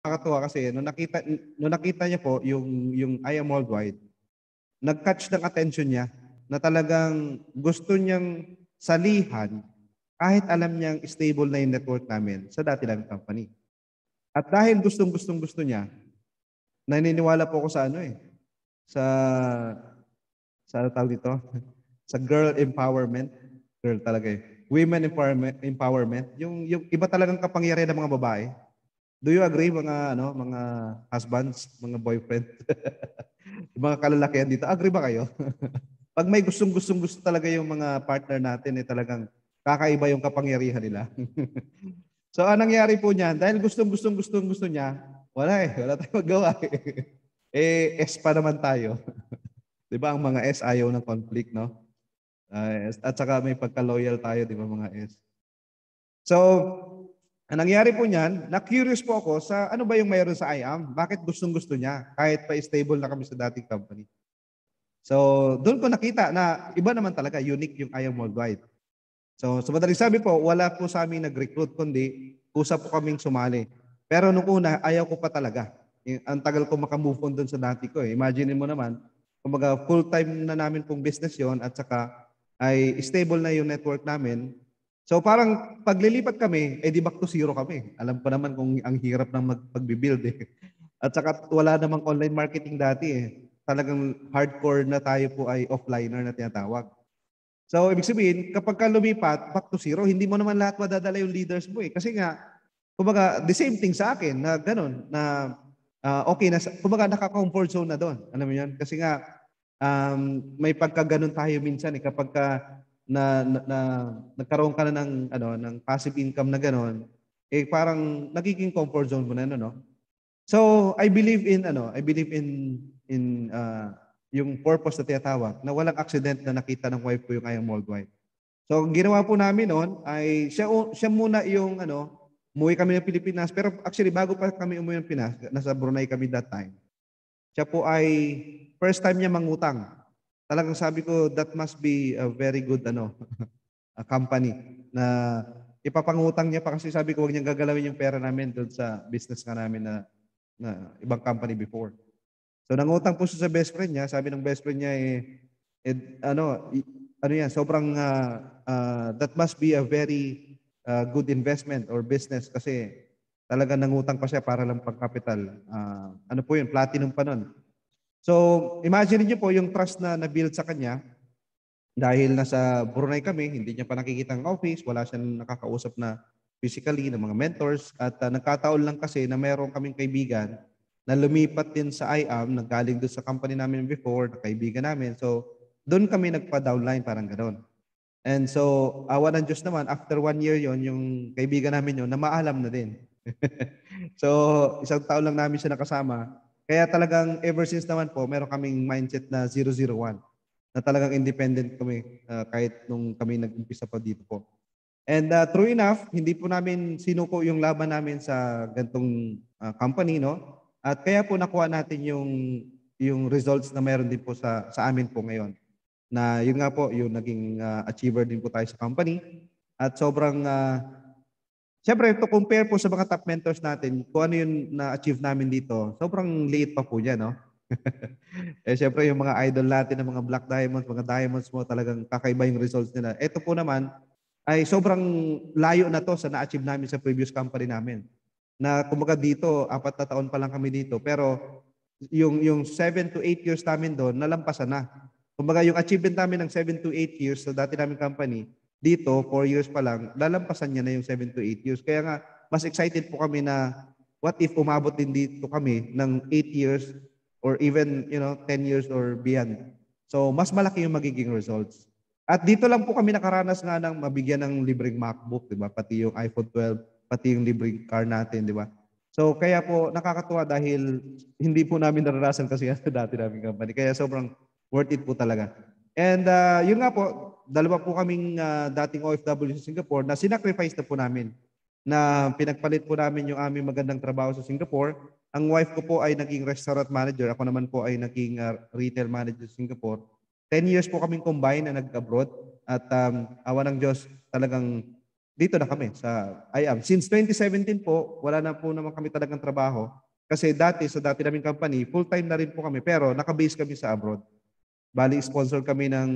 nakakatuwa kasi nung nakita niya po yung I Am Worldwide, nag-catch ng attention niya na talagang gusto niyang salihan kahit alam niyang stable na yung network namin sa dati naming company. At dahil gusto niya, naniniwala po ako sa ano sa tawag dito, sa girl empowerment. Girl talaga Women empowerment. Yung iba talagang kapangyarihan ng mga babae. Do you agree mga husbands, mga boyfriend? Yung mga kalalakihan dito, agree ba kayo? Pag may gusto talaga yung mga partner natin talagang kakaiba yung kapangyarihan nila. So anong nangyari po niyan, dahil gusto niya, wala tayong magawa S pa naman tayo. 'Di ba ang mga S ayaw ng conflict, no? At saka may pagka-loyal tayo, 'di ba mga S? So, ang nangyari po niyan, na-curious po ako sa ano ba yung mayroon sa IAM? Bakit gustong-gusto niya kahit pa stable na kami sa dating company? So, doon ko nakita na iba naman talaga, unique yung IAM Worldwide. So, sa madaling sabi po, wala po sa amin nag-recruit, kundi kusa po kaming sumali. Pero nung una, ayaw ko pa talaga. Ang tagal ko makamove on doon sa dati ko. Imagine mo naman, kumbaga full-time na namin pong business yon at saka ay stable na yung network namin. So parang paglilipat kami, di back to zero kami. Alam pa naman kung ang hirap ng pag-build At saka wala namang online marketing dati Talagang hardcore na tayo po ay offliner na tinatawag. So ibig sabihin, kapag ka lumipat, back to zero, hindi mo naman lahat madadala yung leaders mo Kasi nga, kumbaga, the same thing sa akin na gano'n, na okay na, kumbaga naka-comfort zone na doon. Alam mo yun? Kasi nga, may pagka-ganon tayo minsan kapag ka nagkaroon ka na ng passive income na gano'n, parang nagiging comfort zone mo na no. So I believe in yung purpose na tinatawag na walang accident na nakita ng wife ko yung I Am Worldwide. So ang ginawa po namin noon ay siya muna yung umuwi kami ng Pilipinas, pero actually bago pa kami umuwi ng Pinas, nasa Brunei kami that time. Siya po ay first time niya mangutang. Talagang sabi ko, that must be a very good a company na ipapangutang niya pa kasi sabi ko, wag niyang gagalawin yung pera namin doon sa business nga namin na ibang company before. So nangutang po siya sa best friend niya. Sabi ng best friend niya sobrang that must be a very good investment or business kasi talaga nangutang pa siya para lang pang-capital. Ano po yun, platinum pa nun. So, imagine niyo po yung trust na na-build sa kanya dahil nasa Brunei kami, hindi niya pa nakikita ang office, wala siyang nakakausap na physically ng mga mentors at nagkataon lang kasi na meron kaming kaibigan na lumipat din sa IAM, nanggaling doon sa company namin before, na kaibigan namin. So, doon kami nagpa-downline, parang gano'n. And so, awa ng Diyos naman, after 1 year yon yung kaibigan namin yon na maalam na din. So, isang taon lang namin siya nakasama. Kaya talagang ever since naman po, meron kaming mindset na 001 na talagang independent kami kahit nung kami nag-umpisa pa dito po. And true enough, hindi po namin sinuko yung laban namin sa gantong company, no? At kaya po nakuha natin yung results na meron din po sa amin po ngayon. Na yun nga po, yung naging achiever din po tayo sa company. At sobrang siyempre, to compare po sa mga top mentors natin, kung ano yung na-achieve namin dito, sobrang liit pa po yan, no? Siyempre, yung mga idol natin ng mga Black Diamonds, mga Diamonds mo, talagang kakaiba yung results nila. Ito po naman, ay sobrang layo na to sa na-achieve namin sa previous company namin. Na kumbaga dito, 4 na taon pa lang kami dito, pero yung 7 to 8 years namin doon, nalampasan na. Kumbaga yung achievement namin ng 7 to 8 years sa dati namin company, dito, 4 years pa lang, lalampasan niya na yung 7 to 8 years. Kaya nga, mas excited po kami na what if umabot din dito kami ng 8 years or even 10 years or beyond. So, mas malaki yung magiging results. At dito lang po kami nakaranas nga ng mabigyan ng libreng MacBook, di ba? Pati yung iPhone 12, pati yung libreng car natin, di ba? So, kaya po nakakatuwa dahil hindi po namin naranasan kasi sa dati namin company. Kaya sobrang worth it po talaga. And yun nga po, dalawa po kaming dating OFW sa Singapore na sinacrifice na po namin na pinagpalit po namin yung aming magandang trabaho sa Singapore. Ang wife ko po ay naging restaurant manager. Ako naman po ay naging retail manager sa Singapore. 10 years po kaming combine na nag-abroad at awa ng Diyos talagang dito na kami sa IAM. Since 2017 po, wala na po naman kami talagang trabaho. Kasi dati, sa dati naming company, full-time na rin po kami, pero naka-base kami sa abroad. Bali, sponsor kami ng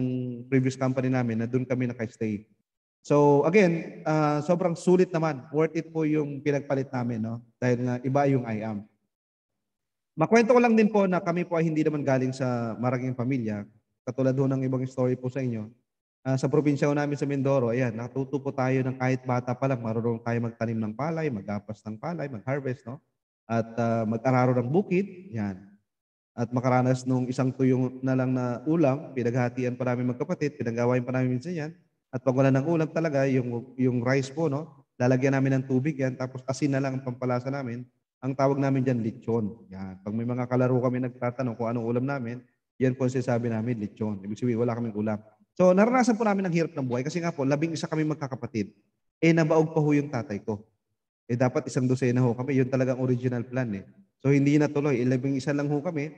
previous company namin na doon kami naka-stay. So again, sobrang sulit naman. Worth it po yung pinagpalit namin, no? Dahil nga iba yung IAM. Makwento ko lang din po na kami po ay hindi naman galing sa maraging pamilya. Katulad ho ng ibang story po sa inyo. Sa probinsya ho namin sa Mindoro, ayan, natuto po tayo ng kahit bata pa lang, marunong tayo magtanim ng palay, magapas ng palay, mag-harvest, no? At mag-araro ng bukid, yan. At makaranas nung isang tuyong na lang na ulam, pinaghatian pa namin magkapatid, pinagawain pa namin minsan yan. At pag wala ng ulam talaga, yung rice po, no? Lalagyan namin ng tubig yan, tapos asin na lang ang pampalasa namin. Ang tawag namin dyan, lechon. Yan. Pag may mga kalaro kami nagtatanong kung anong ulam namin, yan po ang sinasabi namin, lechon. Ibig sabihin, wala kaming ulam. So, naranasan po namin ang hirap ng buhay kasi nga po, 11 kami magkakapatid. Nabaog pa ho yung tatay ko. Dapat isang dosena ho kami. Yun talagang original plan eh. So, hindi natuloy. 11 lang ho kami.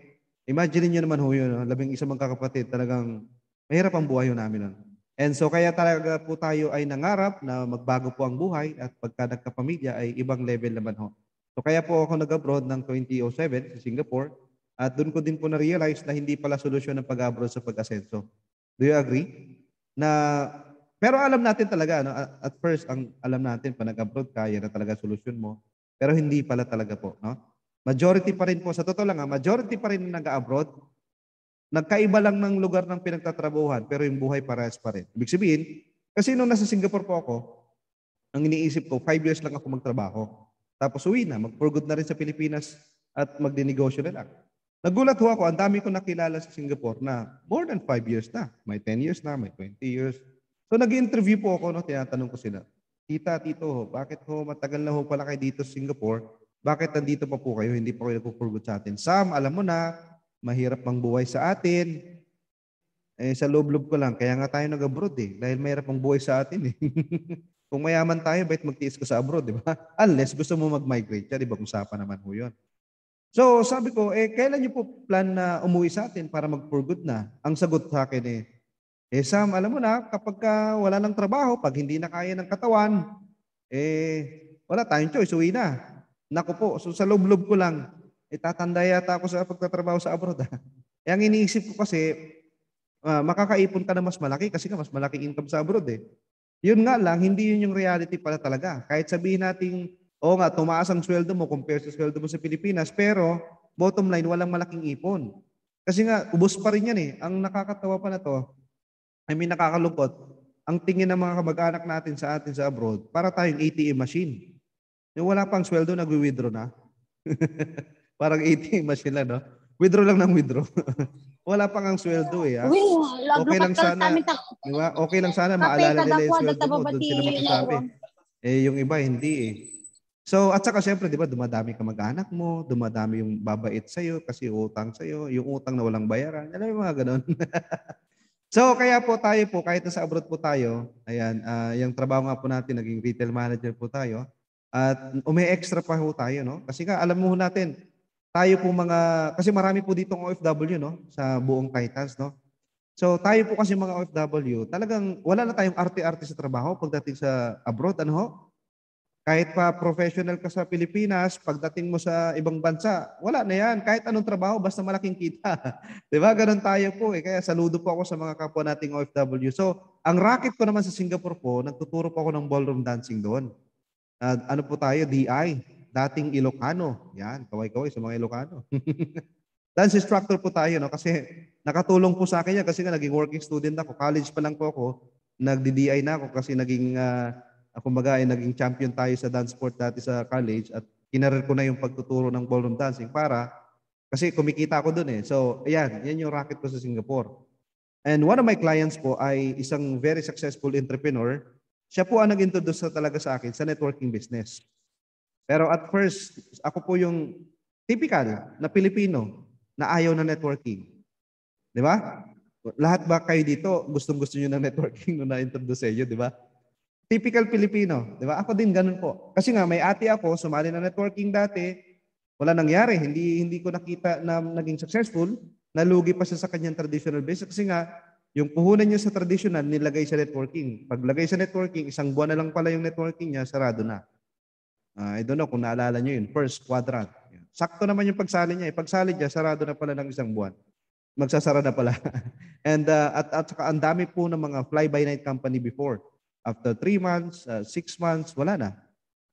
Imagine niyo naman ho yun. 11 magkakapatid. Talagang mahirap ang buhay ho namin nun. And so, kaya talaga po tayo ay nangarap na magbago po ang buhay at pagka nagkapamilya ay ibang level naman ho. So, kaya po ako nag-abroad ng 2007 sa Singapore. At doon ko din po na-realize na hindi pala solusyon ng pag-abroad sa pag-asenso. Do you agree? Pero alam natin talaga, no? At first, ang alam natin, pag nag-abroad ka, yan na talaga solusyon mo. Pero hindi pala talaga po. No? Majority pa rin po, sa totoo lang, majority pa rin nag-abroad. Nagkaiba lang ng lugar ng pinagtatrabuhan, pero yung buhay parehas pa rin. Ibig sabihin, kasi nung nasa Singapore po ako, ang iniisip ko, 5 years lang ako magtrabaho. Tapos uwi na, mag-for good na rin sa Pilipinas at magdinegosyo na lang. Nagulat ho ako, ang dami ko nakilala sa Singapore na more than 5 years na. May 10 years na, may 20 years. So nag-interview po ako, no, tinatanong ko sila, Tita, Tito, bakit ho matagal na ho pala kayo dito sa Singapore? Bakit nandito pa po kayo? Hindi pa kayo nagpo-for good sa atin? Sam, alam mo na, mahirap ang buhay sa atin. Sa loob-loob ko lang, kaya nga tayo nag-abroad eh. Dahil mahirap ang buhay sa atin eh. Kung mayaman tayo, bakit magtiis ka sa abroad, di ba? Unless gusto mo mag-migrate siya, di ba? Usapan naman ho yun. So sabi ko, kailan niyo po plan na umuwi sa atin para mag-for good na? Ang sagot sa akin Sam, alam mo na, kapag wala ng trabaho, pag hindi na kaya ng katawan, wala tayong choice, uwi na. Naku po, so sa loob-loob ko lang, tatanda yata ako sa pagtatrabaho sa abroad. Ang iniisip ko kasi, makakaipon ka na mas malaki kasi nga mas malaki income sa abroad eh. Yun nga lang, hindi yun yung reality pala talaga. Kahit sabihin natin, oo nga, tumaas ang sweldo mo compare sa sweldo mo sa Pilipinas, pero bottom line, walang malaking ipon. Kasi nga, ubos pa rin yan eh. Ang nakakatawa pa na to, nakakalungkot, ang tingin ng mga kamag-anak natin sa atin sa abroad, para tayong ATM machine. Yung wala pang sweldo, nag-withdraw na. Parang ATM machine lang, no? Withdraw lang ng withdraw. Wala pang ang sweldo eh. Ha? Okay lang sana, di ba? Okay lang sana maalala nila yung sweldo mo, doon sila magsasabi. Yung iba, hindi eh. So, at saka syempre, di ba, dumadami ka mag-anak mo, dumadami yung babait sa'yo kasi utang sa'yo, yung utang na walang bayaran. Alam mo mga ganun. So, kaya po tayo po, kahit nasa abroad po tayo, ayan, yung trabaho nga po natin, naging retail manager po tayo, at umi-extra pa po tayo, no? Kasi nga, alam mo natin, tayo po kasi marami po ditong OFW, no? Sa buong Titans, no? So, tayo po kasi mga OFW, talagang wala na tayong arte-arte sa trabaho pagdating sa abroad, ano ho? Kahit pa professional ka sa Pilipinas, pagdating mo sa ibang bansa, wala na yan. Kahit anong trabaho, basta malaking kita. Di ba? Ganun tayo po eh. Kaya saludo po ako sa mga kapwa nating OFW. So, ang racket ko naman sa Singapore po, nagtuturo po ako ng ballroom dancing doon. Ano po tayo? DI. Dating Ilocano. Yan, kaway-kaway sa mga Ilocano. Dance instructor po tayo, no? Kasi nakatulong po sa akin yan kasi nga naging working student ako. College pa lang po ako. Nagdi-DI na ako kasi naging kumbaga ay naging champion tayo sa dance sport dati sa college at kinarir ko na yung pagtuturo ng ballroom dancing kasi kumikita ako dun eh. So, ayan, yan yung racket ko sa Singapore. And one of my clients po ay isang very successful entrepreneur. Siya po ang nag-introduce talaga sa akin sa networking business. Pero at first, ako po yung typical na Pilipino na ayaw na networking. Di ba? Lahat ba kayo dito gustong-gusto nyo ng networking nung na-introduce sa inyo, di ba? Typical Pilipino, di ba? Ako din ganun po. Kasi nga may ate ako, sumali na networking dati, wala nangyari. Hindi ko nakita na naging successful, nalugi pa siya sa kanyang traditional business kasi nga Yung puhunan niya sa traditional, nilagay sa networking. Paglagay sa networking, isang buwan na lang pala yung networking niya, sarado na. I don't know kung naalala niyo yun, first quadrant. Sakto naman yung pagsali niya. Pagsali niya, sarado na pala ng isang buwan. Magsasara na pala. And at saka ang dami po ng mga fly-by-night company before. After 3 months, 6 months, wala na.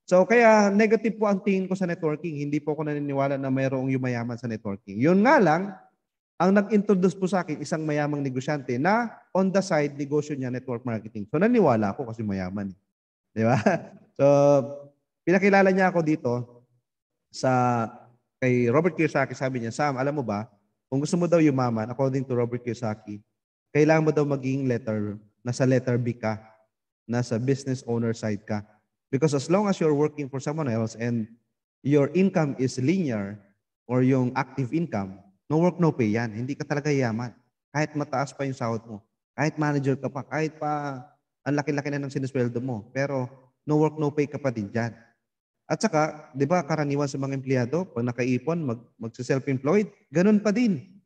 So kaya negative po ang tingin ko sa networking. Hindi po ako naniniwala na mayroong yumayaman sa networking. Yun nga lang, ang nag-introduce po sa akin, isang mayamang negosyante na on the side, negosyo niya, network marketing. So naniwala ako kasi mayaman. Di ba? So pinakilala niya ako dito sa kay Robert Kiyosaki. Sabi niya, Sam, alam mo ba, kung gusto mo daw yumaman, according to Robert Kiyosaki, kailangan mo daw maging nasa letter B ka, nasa business owner side ka. Because as long as you're working for someone else and your income is linear or yung active income, no work, no pay yan. Hindi ka talaga yaman. Kahit mataas pa yung sahod mo. Kahit manager ka pa. Kahit pa ang laki-laki na ng sinusweldo mo. Pero no work, no pay ka pa din dyan. At saka, di ba, karaniwan sa mga empleyado, pag nakaipon, magsa-self-employed, ganun pa din.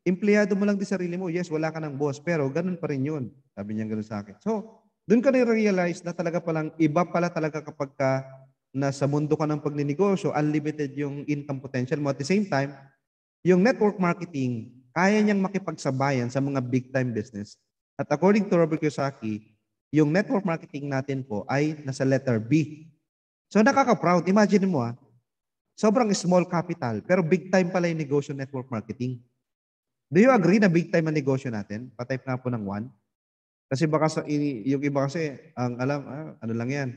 Empleyado mo lang din sarili mo. Yes, wala ka ng boss, pero ganun pa rin yun. Sabi niya ganun sa akin. So, doon ka na-realize na talaga palang iba pala talaga kapag ka nasa mundo ka ng pagninegosyo, unlimited yung income potential mo. At the same time, yung network marketing, kaya niyang makipagsabayan sa mga big time business. At according to Robert Kiyosaki, yung network marketing natin po ay nasa letter B. So nakaka-proud. Imagine mo sobrang small capital, pero big time pala yung negosyo network marketing. Do you agree na big time ang negosyo natin? Patype nga po ng 1. Kasi baka yung iba kasi, ang alam, ano lang yan,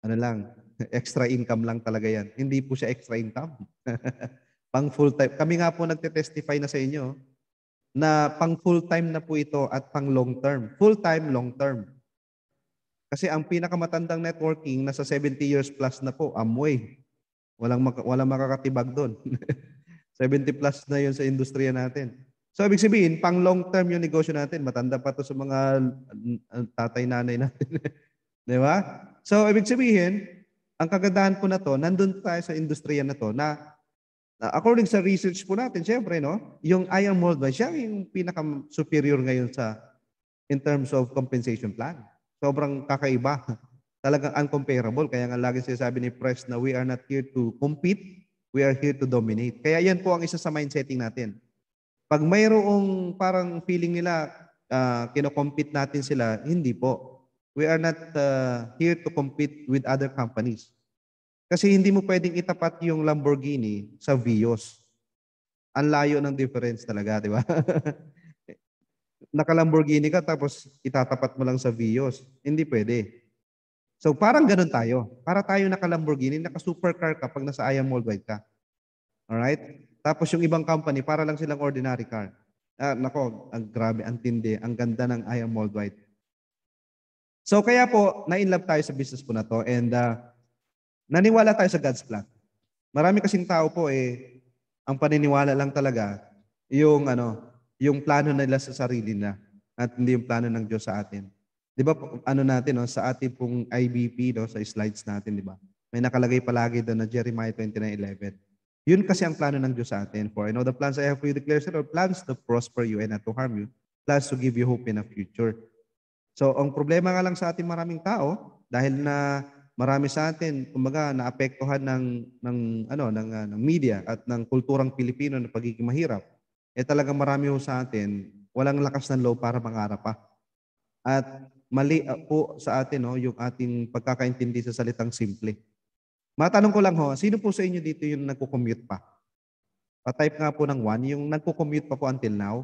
ano lang, extra income lang talaga yan. Hindi po siya extra income. Pang full time. Kami nga po nagte-testify na sa inyo na pang full time na po ito at pang long term. Full time, long term. Kasi ang pinakamatandang networking nasa 70 years plus na po, Amway. Walang makakatibag doon. 70 plus na yun sa industriya natin. So, ibig sabihin, pang long term yung negosyo natin. Matanda pa to sa mga tatay-nanay natin. Di ba? So, ibig sabihin, ang kagandahan po na to, nandun tayo sa industriya na to na according sa research po natin, syempre, no, yung iron mold ba, siya yung pinaka-superior ngayon in terms of compensation plan. Sobrang kakaiba. Talagang uncomparable. Kaya nga lagi sinasabi ni Press na we are not here to compete, we are here to dominate. Kaya yan po ang isa sa mindsetting natin. Pag mayroong parang feeling nila kino-compete natin sila, hindi po. We are not here to compete with other companies. Kasi hindi mo pwedeng itapat yung Lamborghini sa Vios. Ang layo ng difference talaga, di ba? Naka-Lamborghini ka tapos itatapat mo lang sa Vios. Hindi pwede. So parang ganun tayo. Para tayo naka-Lamborghini, naka-supercar ka pag nasa IAM Worldwide ka. Alright? Tapos yung ibang company, para lang silang ordinary car. Nako, ang grabe, ang tindi, ang ganda ng IAM Worldwide. So kaya po, na-inlove tayo sa business po na to and naniwala tayo sa God's plan. Marami kasing tao po ang paniniwala lang talaga yung plano nila sa sarili na at hindi yung plano ng Diyos sa atin. 'Di ba natin sa ating pong IBP sa slides natin, 'di ba? May nakalagay palagi doon na Jeremiah 29:11. Yun kasi ang plano ng Diyos sa atin. For I know the plans I have for you, declares the Lord, plans to prosper you and not to harm you, plans to give you hope in a future. So, ang problema nga lang sa ating maraming tao, dahil na marami sa atin, kumbaga, naapektuhan ng media at ng kulturang Pilipino na pagiging mahirap, talagang marami sa atin, walang lakas ng loob para mangarap pa. At mali po sa atin yung ating pagkakaintindi sa salitang simple. Matanong ko lang sino po sa inyo dito yung nagko-commute pa? Pa-type nga po ng 1, yung nagko-commute pa po until now.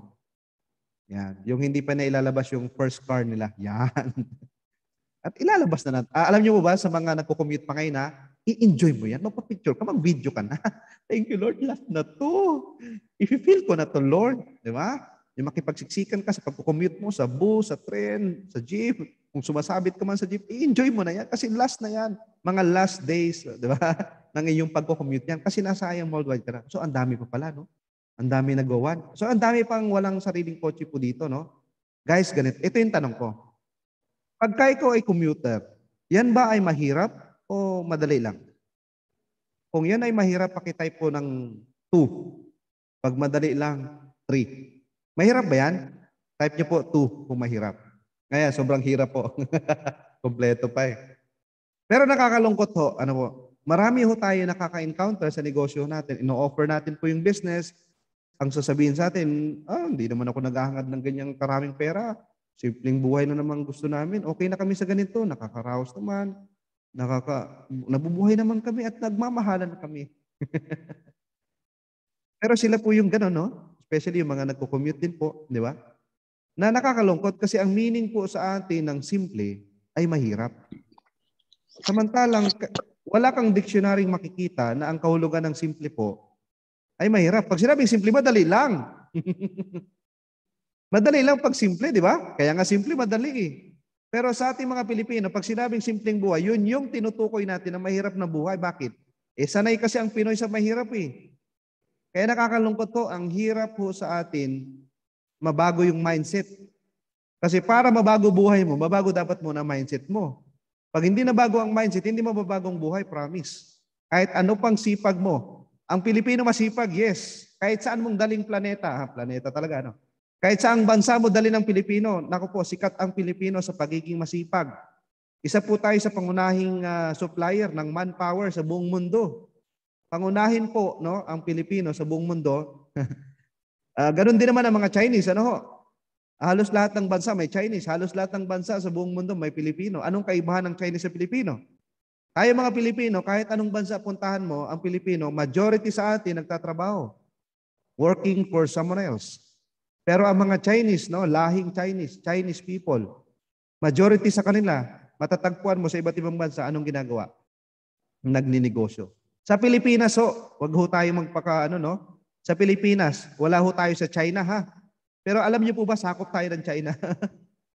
Yan. Yung hindi pa na ilalabas yung first car nila. Yan. At ilalabas na natin. Alam niyo ba sa mga nagko-commute pa ngayon i-enjoy mo yan. Magpa-picture ka, mag-video ka na. Thank you, Lord. Last na to. If you feel ko na to, Lord. Di ba? Yung makipagsiksikan ka sa pagko-commute mo, sa bus, sa tren, sa jeep. Kung sumasabit ka man sa jeep, i-enjoy mo na yan kasi last na yan. Mga last days, di ba? Ng iyong pagko-commute yan. Kasi nasa IAM Worldwide ka na. So, ang dami pa pala, no? Ang dami nagawan. So, ang dami pang walang sariling kotse po dito, no? Guys, ganito. Ito yung tanong ko. Pagka ikaw ay commuter, yan ba ay mahirap o madali lang? Kung yan ay mahirap, pakitype po ng 2. Pag madali lang, 3. Mahirap ba yan? Type niyo po 2 kung mahirap. Ngayon, sobrang hirap po. Kompleto pa eh. Pero nakakalungkot ho, ano po, marami ho tayo nakaka-encounter sa negosyo natin. Ino-offer natin po yung business. Ang sasabihin sa atin, hindi naman ako naghahangad ng ganyang karaming pera. Simpleng buhay na naman gusto namin. Okay na kami sa ganito, nakakaraos naman. Nabubuhay naman kami at nagmamahalan kami. Pero sila po yung gano'n, no? Especially yung mga nagko-commute din po, di ba? Na nakakalungkot kasi ang meaning po sa atin ng simple ay mahirap. Samantalang wala kang diksyonareng makikita na ang kahulugan ng simple po ay mahirap. Pag sinabing simple, madali lang. Madali lang pag simple, di ba? Kaya nga simple, madali eh. Pero sa ating mga Pilipino, pag sinabing simpleng buhay, yun yung tinutukoy natin na mahirap na buhay. Bakit? Sanay kasi ang Pinoy sa mahirap eh. Kaya nakakalungkot po, ang hirap po sa atin, mabago yung mindset. Kasi para mabago buhay mo, mabago dapat muna mindset mo. Pag hindi nabago ang mindset, hindi mababagong buhay, promise. Kahit ano pang sipag mo. Ang Pilipino masipag, yes. Kahit saan mong daling planeta, planeta talaga, no? Kahit saang bansa mo dali ng Pilipino, naku po, sikat ang Pilipino sa pagiging masipag. Isa po tayo sa pangunahing supplier ng manpower sa buong mundo. Pangunahin po, no, ang Pilipino sa buong mundo. Ganun din naman ang mga Chinese, ano ho? Halos lahat ng bansa may Chinese, halos lahat ng bansa sa buong mundo may Pilipino. Anong kaibahan ng Chinese sa Pilipino? Tayo mga Pilipino, kahit anong bansa puntahan mo, ang Pilipino, majority sa atin nagtatrabaho. Working for someone else. Pero ang mga Chinese, no, lahing Chinese people, majority sa kanila, matatagpuan mo sa iba't ibang bansa, anong ginagawa? Nagninegosyo. Sa Pilipinas, wag ho tayo no? Sa Pilipinas, wala ho tayo sa China, ha? Pero alam niyo po ba, sakop tayo ng China?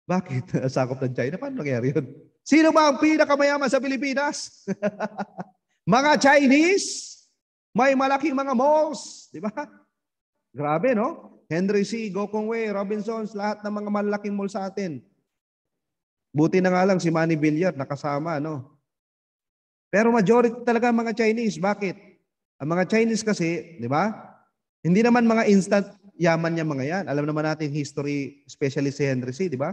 Bakit? Sakop ng China? Paano nangyari yun? Sino ba ang pinakamayaman sa Pilipinas? Mga Chinese? May malaking mga malls. Di ba? Grabe, no? Henry C., Gokong Wei, Robinsons, lahat ng mga malaking mall sa atin. Buti na nga lang si Manny Villar nakasama, no? Pero majority talaga mga Chinese. Bakit? Ang mga Chinese kasi, di ba? Hindi naman mga instant yaman niya mga yan. Alam naman natin history, especially si Henry C., di ba?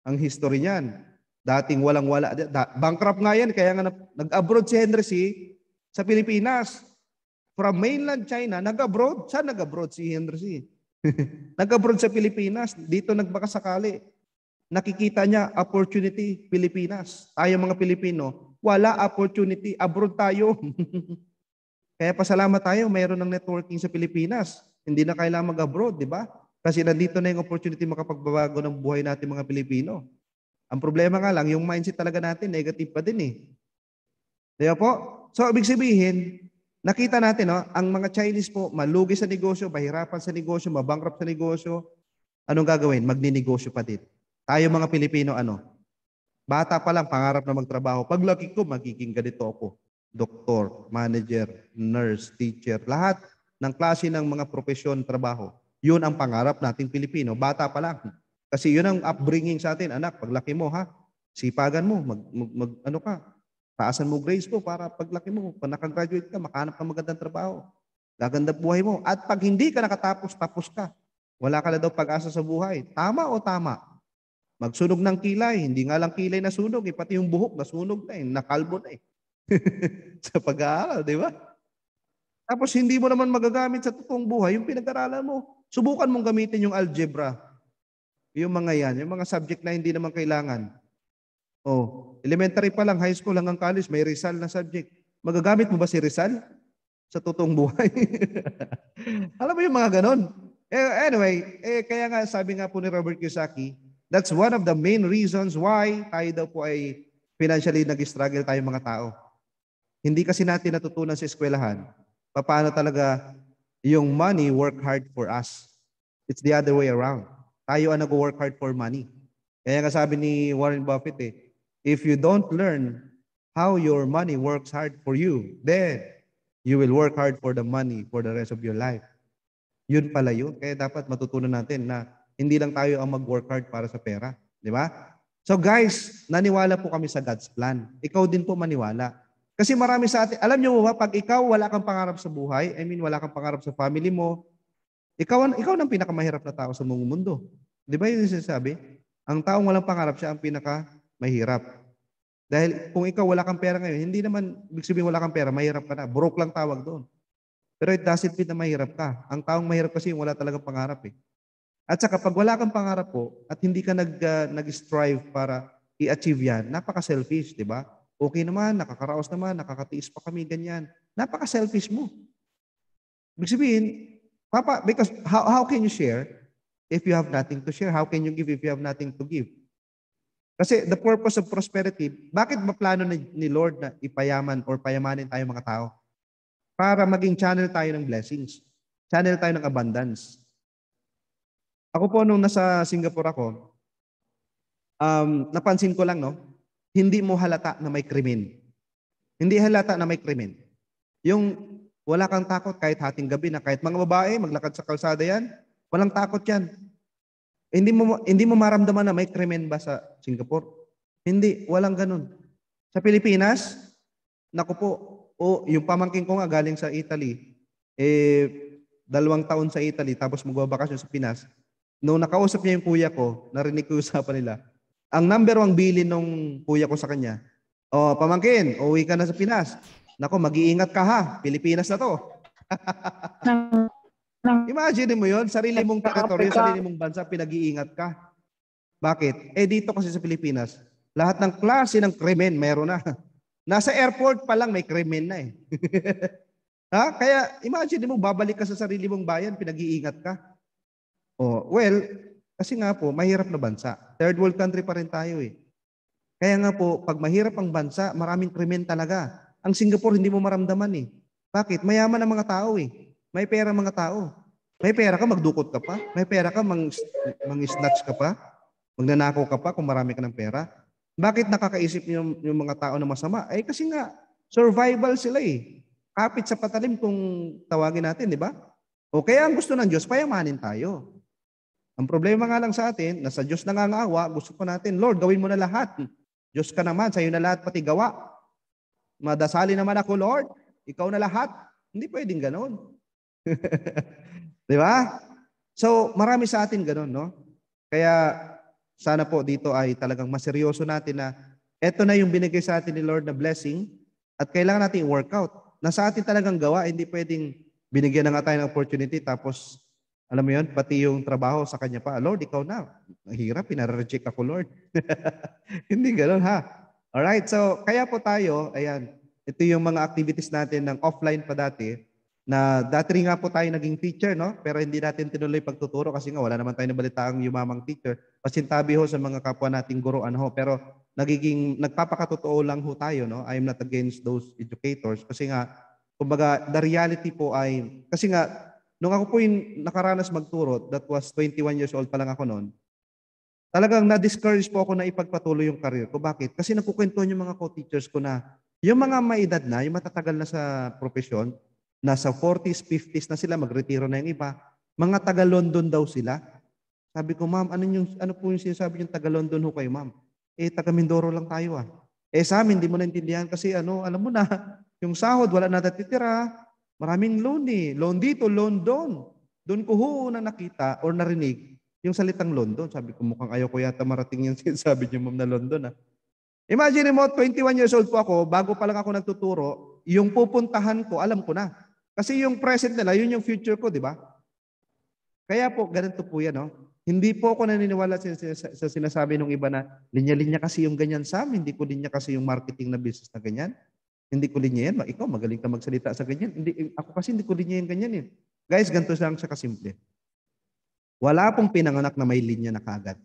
Ang history niyan. Dating walang-wala. Bankrupt nga yan, kaya nga nag-abroad si Henry C. sa Pilipinas. From mainland China, nag-abroad. Saan nag-abroad si Henry C.? Nag-abroad sa Pilipinas. Dito nagbakasakali. Nakikita niya, opportunity, Pilipinas. Tayo mga Pilipino, wala opportunity, abroad tayo. Kaya pasalamat tayo, mayroon ng networking sa Pilipinas. Hindi na kailangan mag-abroad, di ba? Kasi nandito na yung opportunity makapagbabago ng buhay natin mga Pilipino. Ang problema nga lang, yung mindset talaga natin, negative pa din eh. Di ba po? So, ibig sabihin, nakita natin, no, ang mga Chinese po, malugi sa negosyo, mahirapan sa negosyo, mabankrupt sa negosyo. Anong gagawin? Magninegosyo pa din. Tayo mga Pilipino, ano? Bata pa lang, pangarap na magtrabaho. Paglaki ko, magiging ganito ako. Doktor, manager, nurse, teacher, lahat ng klase ng mga profesyon, trabaho. Yun ang pangarap nating Pilipino. Bata pa lang. Kasi yun ang upbringing sa atin. Anak, paglaki mo, ha? Sipagan mo, ano ka? Taasan mo grades mo para paglaki mo, pag nakagraduate ka, makahanap ka magandang trabaho. Gaganda buhay mo. At pag hindi ka nakatapos, tapos ka. Wala ka na daw pag-asa sa buhay. Tama o tama? Magsunog ng kilay. Hindi nga lang kilay na sunog. Pati yung buhok nasunog na nakalbo na sa pag-aaral, di ba? Tapos hindi mo naman magagamit sa totoong buhay yung pinag-aralan mo. Subukan mong gamitin yung algebra. Yung mga yan. Yung mga subject na hindi naman kailangan. Elementary pa lang, high school hanggang college, may Rizal na subject. Magagamit mo ba si Rizal sa totoong buhay? Alam mo yung mga ganon. Anyway, kaya nga sabi nga po ni Robert Kiyosaki, that's one of the main reasons why tayo daw po ay financially nag-struggle tayo mga tao. Hindi kasi natin natutunan sa eskwelahan paano talaga yung money work hard for us. It's the other way around. Tayo ang nag-work hard for money. Kaya nga sabi ni Warren Buffett, if you don't learn how your money works hard for you, then you will work hard for the money for the rest of your life. Yun pala yun. Kaya dapat matutunan natin na hindi lang tayo ang mag-work hard para sa pera. Di ba? So guys, naniwala po kami sa God's plan. Ikaw din po maniwala. Kasi marami sa atin, alam nyo ba, pag ikaw wala kang pangarap sa buhay, wala kang pangarap sa family mo, ikaw ang pinakamahirap na tao sa buong mundo. Di ba yun yung sinasabi? Ang taong walang pangarap siya ang pinaka mahirap. Dahil kung ikaw wala kang pera ngayon, hindi naman ibig sabihin wala kang pera, mahirap ka na. Broke lang tawag doon. Pero it doesn't mean na mahirap ka. Ang taong mahirap kasi yung wala talagang pangarap eh. At saka pag wala kang pangarap po at hindi ka nag-strive para i-achieve yan, napaka-selfish, di ba? Okay naman, nakakaraos naman, nakakatiis pa kami, ganyan. Napaka-selfish mo. Ibig sabihin, because how can you share if you have nothing to share? How can you give if you have nothing to give? Kasi the purpose of prosperity, bakit ba plano ni Lord na ipayaman or payamanin tayo mga tao? Para maging channel tayo ng blessings. Channel tayo ng abundance. Ako po nung nasa Singapore ako, napansin ko lang, no? Hindi mo halata na may krimen. Hindi halata na may krimen. Yung wala kang takot kahit hating gabi na kahit mga babae, maglakad sa kalsada yan, walang takot yan. Hindi mo maramdaman na may krimen ba sa Singapore? Hindi, walang ganun. Sa Pilipinas, naku po, yung pamangkin ko nga galing sa Italy, 2 taon sa Italy, tapos magbabakasyon sa Pinas. Nung nakausap niya yung kuya ko, narinig ko yung usapan nila. Ang number 1 bilin nung kuya ko sa kanya, pamangkin, uwi ka na sa Pinas. Naku, mag-iingat ka ha, Pilipinas na to. Imagine mo yon, sarili mong teritoryo, sarili mong bansa, pinag-iingat ka. Bakit? Dito kasi sa Pilipinas, lahat ng klase ng krimen meron na. Nasa airport pa lang may krimen na eh. Ha? Kaya imagine mo, babalik ka sa sarili mong bayan, pinag-iingat ka. Well, kasi nga po, mahirap na bansa. Third world country pa rin tayo eh. Kaya nga po, pag mahirap ang bansa, maraming krimen talaga. Ang Singapore, hindi mo maramdaman eh. Bakit? Mayaman ang mga tao eh. May pera mga tao. May pera ka, magdukot ka pa. May pera ka, mang-snatch ka pa. Magnanakaw ka pa kung marami ka ng pera. Bakit nakakaisip yung mga tao na masama? Kasi nga, survival sila eh. Kapit sa patalim kung tawagin natin, di ba? Kaya ang gusto ng Diyos, payamanin tayo. Ang problema nga lang sa atin, nasa Diyos nangangawa, gusto ko natin, Lord, gawin mo na lahat. Diyos ka naman, sa'yo na lahat pati gawa. Madasali naman ako, Lord, ikaw na lahat. Hindi pwedeng ganon. Di ba? So, marami sa atin ganun, no? Kaya, sana po dito ay talagang maseryoso natin na eto na yung binigay sa atin ni Lord na blessing at kailangan natin i-workout. Nasa atin talagang gawa, hindi pwedeng binigyan na nga tayo ng opportunity tapos, alam mo yun, pati yung trabaho sa kanya pa, Lord, ikaw na. Hirap, pinare-reject ako, Lord. Hindi ganun, ha? Alright, so kaya po tayo, ayan, ito yung mga activities natin ng offline pa dati, na dati rin nga po tayo naging teacher, no? Pero hindi natin tinuloy pagtuturo kasi nga wala naman tayo nabalitaang yumamang teacher. Pasintabi ho sa mga kapwa nating guruan ho. Pero nagpapakatotoo lang ho tayo, no? I am not against those educators kasi nga, kumbaga, the reality po ay, kasi nga, nung ako po yung nakaranas magturo, that was 21 years old pa lang ako noon, talagang na-discourage po ako na ipagpatuloy yung career ko. Bakit? Kasi nagkukwentuhan yung mga co-teachers ko na yung mga may edad na, yung matatagal na sa profesyon, nasa 40s, 50s na sila, magretiro na yung iba, mga taga-London daw sila. Sabi ko, ma'am, ano po yung sinasabi yung taga-London ho kayo, ma'am? Taga-Mindoro lang tayo ah. Sa amin, hindi mo naintindihan kasi alam mo na, yung sahod, wala na natitira, maraming loan eh. Loan dito, loan doon. Doon ko ho na nakita or narinig yung salitang London. Sabi ko, mukhang ayaw ko yata marating yung sinasabi niyo, ma'am, na London ah. Imagine mo, 21 years old po ako, bago pa lang ako nagtuturo, yung pupuntahan ko, alam ko na. Kasi yung present nila, yun yung future ko, di ba? Kaya po, ganito po yan, no? Hindi po ako naniniwala sa sinasabi ng iba na linya-linya kasi yung ganyan sa amin, hindi ko linya kasi yung marketing na business na ganyan. Hindi ko linya yan. Ikaw, magaling ka magsalita sa ganyan. Ako kasi hindi ko linya yung ganyan eh. Guys, ganito lang siya kasimple. Wala pong pinanganak na may linya na kagad.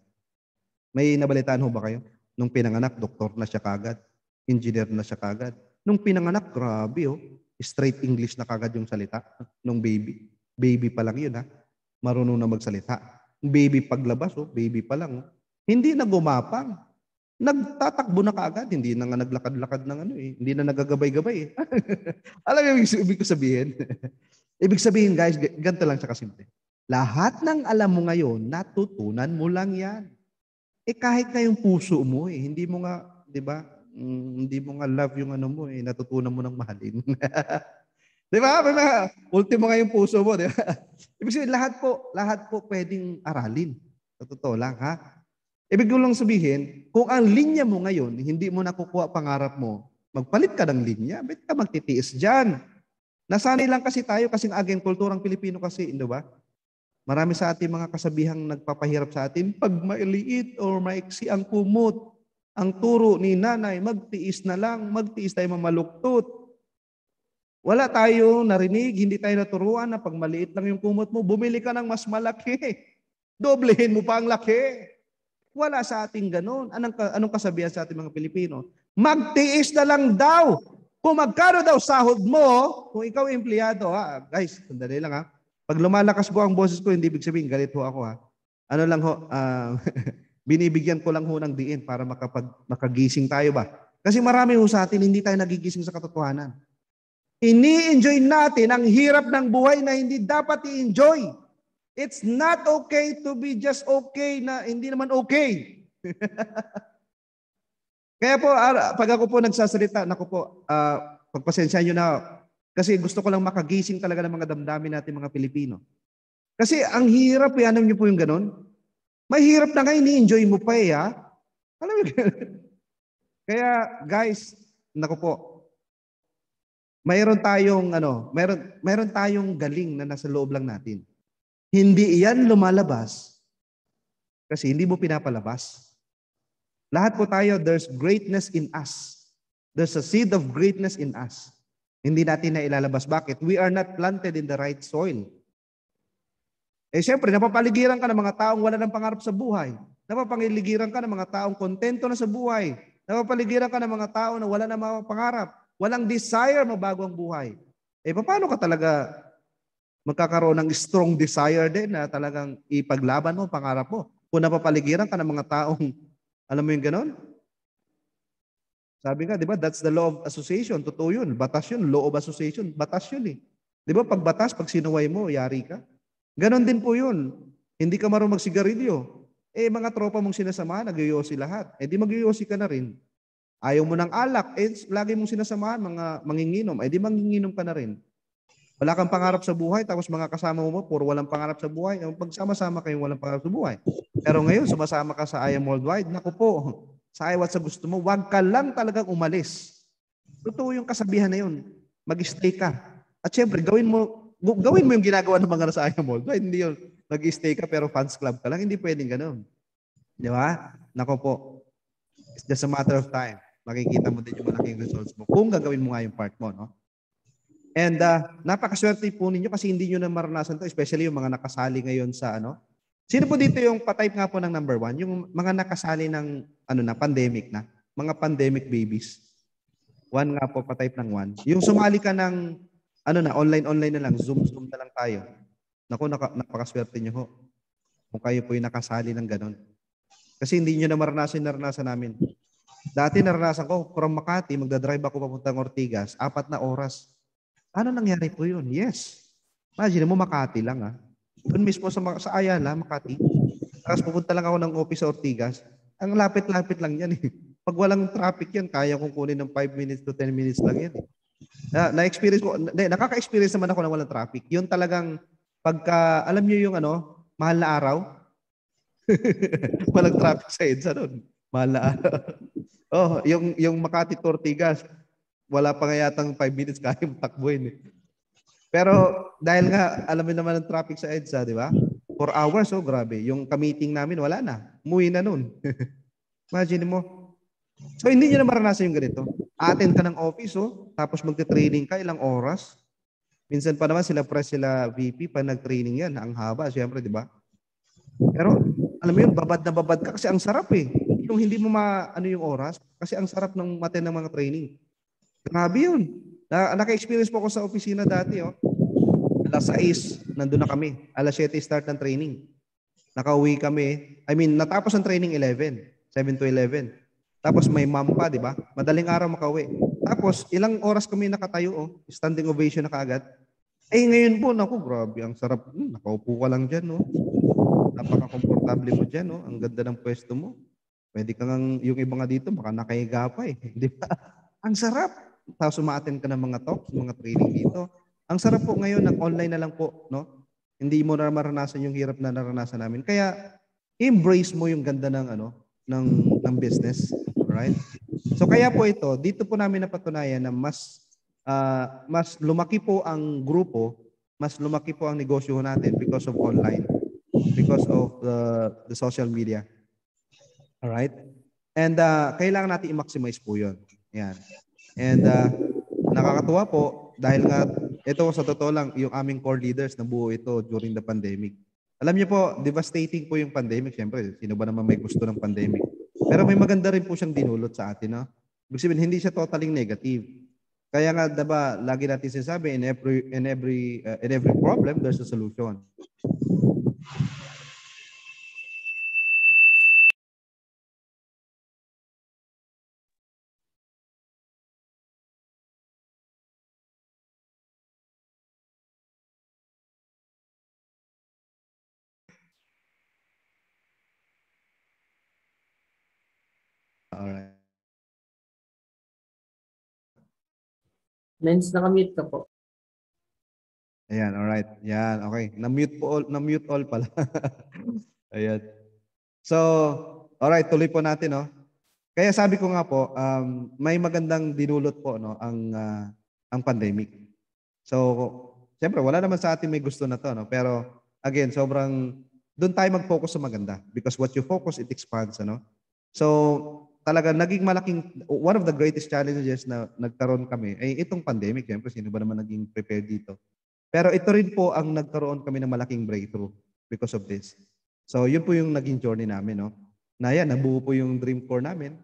May nabalitaan ho ba kayo? Nung pinanganak, doktor na siya kagad. Engineer na siya kagad. Nung pinanganak, grabe oh. Straight English na kagad yung salita nung baby. Baby pa lang yun ha. Marunong na magsalita. Baby paglabas oh, baby pa lang oh. Hindi na gumapang. Nagtatakbo na kagad. Hindi na nga naglakad-lakad ng hindi na nagagabay-gabay eh. Alam mo yung ibig ko sabihin? Ibig sabihin guys, ganito lang siya kasimple. Lahat ng alam mo ngayon, natutunan mo lang yan. Kahit na yung puso mo hindi mo nga, di ba? Hindi mo nga love yung mo natutunan mo ng mahalin. Di ba? Ultimo nga yung puso mo, di ba? Ibig sabihin, lahat po pwedeng aralin. Sa totoo lang, ha? Ibig ko lang sabihin, kung ang linya mo ngayon, hindi mo nakukuha pangarap mo, magpalit ka ng linya, ba't ka magtitiis dyan? Nasanay lang kasi tayo kasing aging kulturang Pilipino kasi, di ba? Marami sa ating mga kasabihang nagpapahirap sa atin, pag mailiit or maiksi ang kumot, ang turo ni nanay, magtiis na lang, magtiis tayo mamaluktot. Wala tayo narinig, hindi tayo naturuan na pag maliit lang yung kumot mo, bumili ka ng mas malaki. Doblehin mo pa ang laki. Wala sa ating ganun. Anong kasabihan sa ating mga Pilipino? Magtiis na lang daw. Kung magkano daw sahod mo, kung ikaw empleyado, ha? Guys, sandali lang ha. Pag lumalakas po ang boses ko, hindi ibig sabihin, galit ho ako ha. Ano lang ho, binibigyan ko lang ho ng diin para makagising tayo ba? Kasi marami ho sa atin, hindi tayo nagigising sa katotohanan. Ini-enjoy natin ang hirap ng buhay na hindi dapat i-enjoy. It's not okay to be just okay na hindi naman okay. Kaya po, pag ako po nagsasalita, naku po, pagpasensya nyo na, kasi gusto ko lang makagising talaga ng mga damdamin natin mga Pilipino. Kasi ang hirap, alam nyo po yung ganun. Mahirap na nga, ini-enjoy mo pa ha. Alam mo Kaya guys, naku po, mayroon tayong galing na nasa loob lang natin. Hindi iyan lumalabas kasi hindi mo pinapalabas. Lahat po tayo, there's greatness in us. There's a seed of greatness in us. Hindi natin na ilalabas. Bakit? We are not planted in the right soil. Siyempre, napapaligiran ka ng mga taong wala ng pangarap sa buhay. Napapaligiran ka ng mga taong kontento na sa buhay. Napapaligiran ka ng mga tao na wala na mga pangarap. Walang desire mabago ang buhay. Paano ka talaga magkakaroon ng strong desire din na talagang ipaglaban mo, pangarap mo? Kung napapaligiran ka ng mga taong, alam mo yung ganon? Sabi nga, di ba, that's the law of association. Totoo yun. Batas yun. Law of association. Batas yun eh. Di ba, pag batas, pag sinuway mo, yari ka. Ganon din po yun. Hindi ka marunong magsigarilyo. Mga tropa mong sinasamahan, nagyoyosi lahat. Di magyoyosi ka na rin. Ayaw mo ng alak, lagi mong sinasamahan, mga manginginom. Di manginginom ka na rin. Wala kang pangarap sa buhay, tapos mga kasama mo, puro walang pangarap sa buhay. Pagsama-sama kayong walang pangarap sa buhay. Pero ngayon, sumasama ka sa I Am Worldwide. Naku po, sa ayaw at sa gusto mo, wag ka lang talagang umalis. Totoo yung kasabihan na yun. Mag-stay ka. At syempre, gawin mo yung ginagawa ng mga nasa I Am Worldwide. Hindi yun, mag-stay ka pero fans club ka lang. Hindi pwedeng ganun. Di ba? Naku po, it's just a matter of time. Makikita mo din yung malaking results mo kung gagawin mo nga yung part mo, no? And napakaswerte po ninyo kasi hindi nyo na maranasan to, especially yung mga nakasali ngayon sa Sino po dito yung pa-type nga po ng number 1? Yung mga nakasali ng pandemic na, mga pandemic babies. 1 nga po, pa-type ng 1. Yung sumali ka ng online na lang, Zoom na lang tayo. Naku, napakaswerte nyo ho. Kung kayo po yung nakasali ng ganun. Kasi hindi nyo na naranasan namin. Dati naranasan ko, from Makati, magdadrive ako papuntang Ortigas, 4 na oras. Ano nangyari po yun? Yes. Imagine mo, Makati lang Doon mismo sa Ayala, Makati. Tapos pupunta lang ako ng office sa Ortigas. Ang lapit-lapit lang yan eh. Pag walang traffic yan, kaya kong kunin ng 5 minutes to 10 minutes lang yan eh. Na-experience ko, nakaka-experience naman ako ng walang traffic. Yun talagang, alam nyo yung mahal na araw? Walang traffic sa EDSA doon. Mahal na araw. Yung Makati to Ortigas, wala pa nga yatang 5 minutes kaya takbuhin eh. Pero dahil nga alam mo naman ang traffic sa EDSA, di ba? 4 hours, grabe. Yung ka-meeting namin, wala na. Umuwi na nun. Imagine mo. So hindi nyo na maranasan yung ganito. Attend ka ng office, tapos magte-training ka, ilang oras. Minsan pa naman sila press, sila VP, pa nag-training yan. Ang haba, siyempre, di ba? Pero alam mo yun, babad na babad ka kasi ang sarap eh. Yung hindi mo yung oras, kasi ang sarap ng maten ng mga training. Grabe yun. Naka-experience po ako sa opisina dati. Alas 6, nandun na kami. Alas 7 start ng training. Nakauwi kami. Natapos ang training 11. 7 to 11. Tapos may ma'am pa, di ba? Madaling araw makauwi. Tapos ilang oras kami nakatayo. Standing ovation na kaagad. Ngayon po, naku, grabe. Ang sarap. Nakaupo ka lang dyan. Napaka-komportable mo dyan. Ang ganda ng pwesto mo. Pwede kang yung iba nga dito, baka nakahiga pa eh. Di ba? Ang sarap. Tapos umaattend ka ng mga talks, mga training dito. Ang sarap po ngayon, online na lang po, no? Hindi mo na maranasan yung hirap na naranasan namin. Kaya, embrace mo yung ganda ng ng business, right? So kaya po ito, dito po namin napatunayan na mas lumaki po ang grupo, mas lumaki po ang negosyo natin because of online, because of the social media. All right? And kailangan natin i-maximize po 'yon. Yan. And nakakatuwa po dahil nga ito sa totoo lang yung aming core leaders na buo ito during the pandemic. Alam niyo po, devastating po yung pandemic. Siyempre, sino ba naman may gusto ng pandemic? Pero may maganda rin po siyang dinulot sa atin, no? Ibig sabihin, hindi siya totally negative. Kaya nga, diba, lagi natin sinasabi, in every problem, there's a solution. Alright. Lens, nakamute ka po. Ayan, alright. Yan, okay. Na-mute all pala. Ayan. So, alright, tuloy po natin, no? Kaya sabi ko nga po, may magandang dinulot po, no, ang pandemic. So, siyempre, wala naman sa atin may gusto na to, no? Pero, again, sobrang, doon tayo mag-focus sa maganda. Because what you focus, it expands, ano? So, talaga, naging malaking, one of the greatest challenges na nagkaroon kami, ay itong pandemic. Siyempre, sino ba naman naging prepared dito? Pero ito rin po ang nagkaroon kami ng malaking breakthrough because of this. So, yun po yung naging journey namin, no? Na yan, nabuo po yung dream core namin.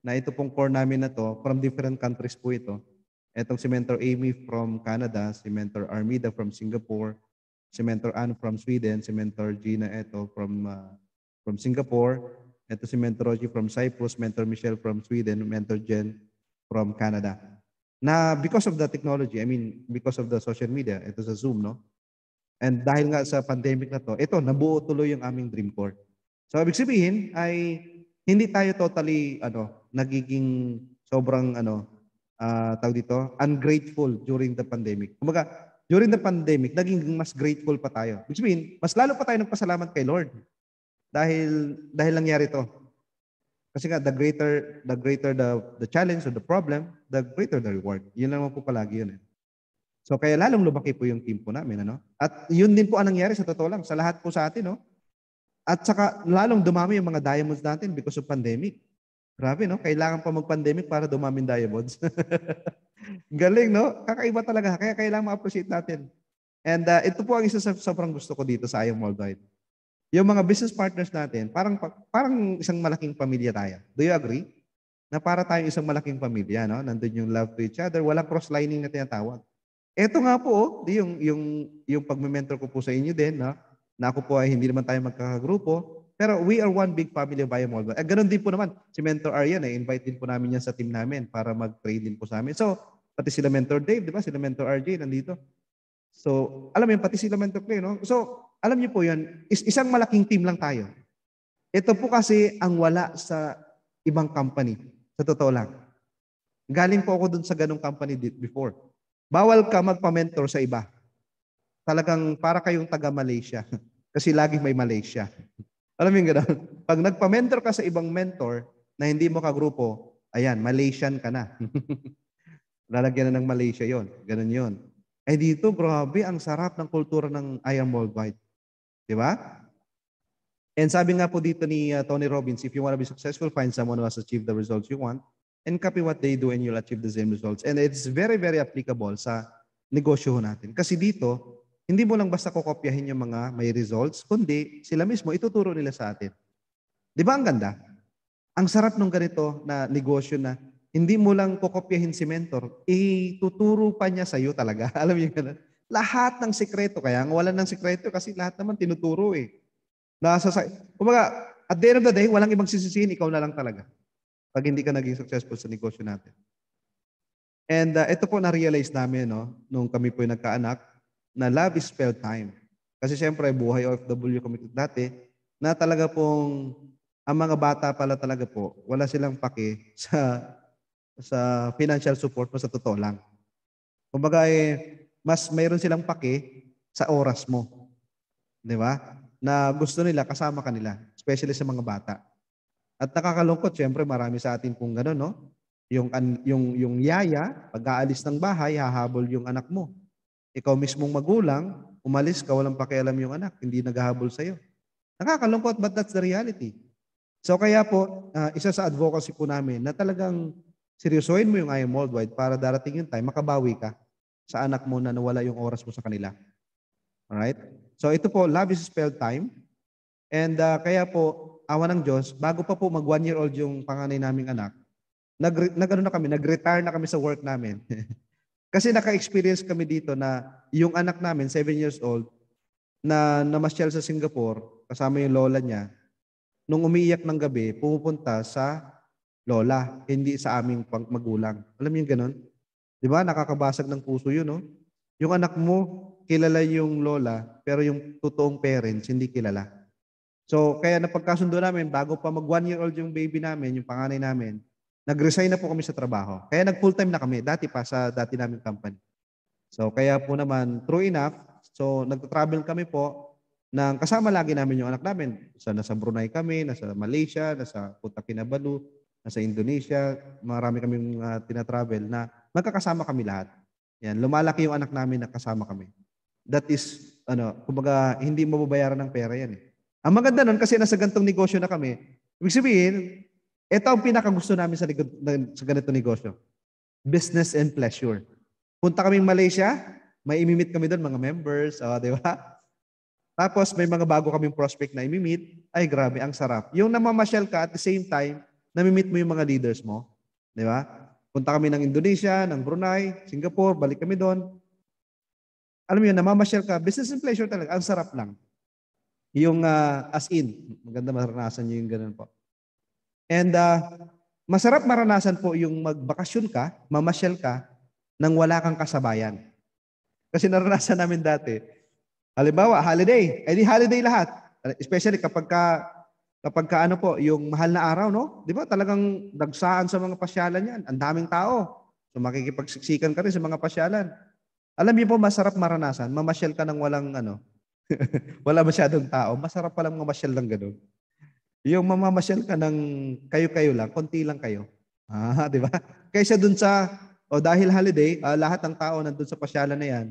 Na ito pong core namin na to, from different countries po ito. Itong si Mentor Amy from Canada, si Mentor Armida from Singapore, si Mentor Anne from Sweden, si Mentor Gina ito from Singapore, ito si Mentor Rogie from Cyprus, Mentor Michelle from Sweden, Mentor Jen from Canada. Na because of the technology, I mean, because of the social media, ito sa Zoom, no? And dahil nga sa pandemic na to, ito, nabuo tuloy yung aming dream core. So, ibig sabihin ay hindi tayo totally, nagiging sobrang, tawag dito, ungrateful during the pandemic. Kumbaga, during the pandemic, naging mas grateful pa tayo. Which means, mas lalo pa tayo nagpasalamat kay Lord. Dahil nangyari to. Kasi nga, the greater the challenge or the problem, the greater the reward. Yun lang po palagi yun. So, kaya lalong lumaki po yung team po namin. At yun din po ang nangyari sa totoo lang, sa lahat po sa atin. No? At saka, lalong dumami yung mga diamonds natin because of pandemic. Grabe, no? Kailangan pa mag-pandemic para dumami diamonds. Galing, no? Kakaiba talaga. Kaya kailangan ma-appreciate natin. And ito po ang isa sa sobrang gusto ko dito sa IAM Worldwide. Yung mga business partners natin, parang isang malaking pamilya tayo. Do you agree? Na para tayong isang malaking pamilya, no? Nandun yung love to each other, walang cross-lining na tinatawag. Ito nga po, yung pag-mentor ko po sa inyo din, no? Na ako po ay hindi naman tayo magkakagrupo, pero we are one big family of IAM Worldwide. Ganun din po naman, si Mentor Aryan, invite din po namin yan sa team namin para mag-trade din po sa amin. So, pati sila Mentor Dave, di ba? Sila Mentor RJ nandito. So, alam mo yun, pati sila Mentor Clay, no? So, alam niyo po yun, isang malaking team lang tayo. Ito po kasi ang wala sa ibang company. Sa totoo lang. Galing po ako dun sa ganong company before. Bawal ka magpa-mentor sa iba. Talagang para kayong taga-Malaysia. Kasi laging may Malaysia. Alam mo yung gano'n? Pag nagpa-mentor ka sa ibang mentor na hindi mo kagrupo, ayan, Malaysian ka na. Lalagyan na ng Malaysia yon. Ganun yon. Eh dito, grabe, ang sarap ng kultura ng IAM Worldwide. Di ba? And sabi nga po dito ni Tony Robbins, if you want to be successful, find someone who has achieved the results you want and copy what they do and you'll achieve the same results. And it's very, very applicable sa negosyo natin. Kasi dito, hindi mo lang basta kokopyahin yung mga may results, kundi sila mismo ituturo nila sa atin. Di ba ang ganda? Ang sarap nung ganito na negosyo na hindi mo lang kokopyahin si mentor, ituturo pa niya sa iyo talaga. Alam mo yung gano'n? Lahat ng sikreto, kaya nga wala ng sikreto kasi lahat naman tinuturo eh. Kumbaga, at the end of the day, walang ibang sisisihin, ikaw na lang talaga. Pag hindi ka naging successful sa negosyo natin. And ito po na-realize namin, no, nung kami po yung nagkaanak, na love is spelled time. Kasi siyempre, buhay OFW kami dati, na talaga pong, ang mga bata pala talaga po, wala silang pake sa financial support mo sa totoo lang. Kumbaga mas mayroon silang pake sa oras mo. Di ba? Na gusto nila, kasama kanila. especially sa mga bata. At nakakalungkot, syempre marami sa atin kung gano'n, no? Yung yaya, pag-aalis ng bahay, hahabol yung anak mo. Ikaw mismong magulang, umalis ka, walang pakialam yung anak, hindi naghahabol sa'yo. Nakakalungkot, but that's the reality. So kaya po, isa sa advocacy po namin na talagang seryosohin mo yung I Am Worldwide para darating yung time, makabawi ka sa anak mo na nawala yung oras mo sa kanila. Alright? So ito po, love is spelled time. And kaya po, awa ng Diyos, bago pa po mag 1-year-old yung panganay naming anak, nag-retire na kami sa work namin. Kasi naka-experience kami dito na yung anak namin, 7 years old, na namasyal sa Singapore, kasama yung lola niya, nung umiiyak ng gabi, pumupunta sa lola, hindi sa aming magulang. Alam niyo yung ganun? Di ba? Nakakabasag ng puso yun, no? Yung anak mo, kilala yung lola, pero yung totoong parents, hindi kilala. So, kaya napagkasundo namin, bago pa mag 1-year-old yung baby namin, yung panganay namin, nag-resign na po kami sa trabaho. Kaya nag-full-time na kami, dati pa sa dati naming company. So, kaya po naman, true enough, so nag-travel kami po, nang kasama lagi namin yung anak namin. Nasa Brunei kami, nasa Malaysia, nasa Punta Kinabalu, nasa Indonesia, marami kaming tinatravel na magkakasama kami lahat. Yan, lumalaki yung anak namin na kasama kami. That is, kumbaga, hindi mababayaran ng pera yan eh. Ang maganda nun, kasi nasa gantong negosyo na kami, ibig sabihin, ito ang pinakagusto namin sa ganito negosyo. Business and pleasure. Punta kaming Malaysia, may imimit kami doon, mga members, di ba? Tapos may mga bago kaming prospect na imimit. Ay, grabe, ang sarap. Yung namamasyal ka at the same time, namimit mo yung mga leaders mo. Di ba? Punta kami ng Indonesia, ng Brunei, Singapore, balik kami doon. Alam mo yun, namamasyal ka, business and pleasure talaga, ang sarap lang. Yung as in, maganda maranasan nyo yung ganun po. And masarap maranasan po yung magbakasyon ka, mamasyal ka, nang wala kang kasabayan. Kasi naranasan namin dati, halimbawa, holiday. Eh di holiday lahat. Especially kapag ano po, yung mahal na araw, no? Di ba talagang dagsaan sa mga pasyalan yan. Ang daming tao. So makikipagsiksikan ka rin sa mga pasyalan. Alam niyo po, masarap maranasan. Mamasyal ka ng walang wala masyadong tao. Masarap palang mamasyal ng ganun. Yung mamamasyal ka ng kayo-kayo lang, konti lang kayo. Di ba? Kaysa dun sa, dahil holiday, lahat ng tao nandun sa pasyalan na yan,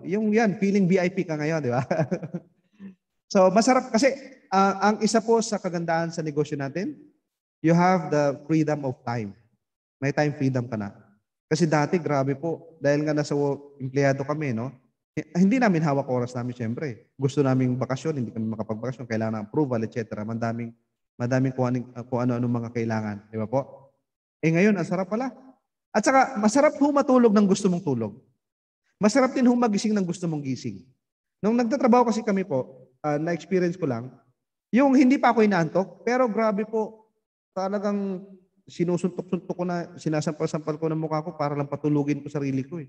yung yan, feeling VIP ka ngayon, di ba? So, masarap kasi ang isa po sa kagandahan sa negosyo natin, you have the freedom of time. May time freedom ka na. Kasi dati, grabe po, dahil nga nasa empleyado kami, no? Hindi namin hawak oras namin, syempre. Gusto naming bakasyon, hindi kami makapagbakasyon, kailangan ng approval, etc. Madaming kung ano-ano mga kailangan. Di ba po? Eh ngayon, ang sarap pala. At saka, masarap matulog ng gusto mong tulog. Masarap din magising ng gusto mong gising. Nung nagtatrabaho kasi kami po, na-experience ko lang, yung hindi pa ako inaantok, pero grabe po, talagang sinusuntok-suntok ko na, sinasampal-sampal ko ng mukha ko para lang patulugin ko sarili ko eh.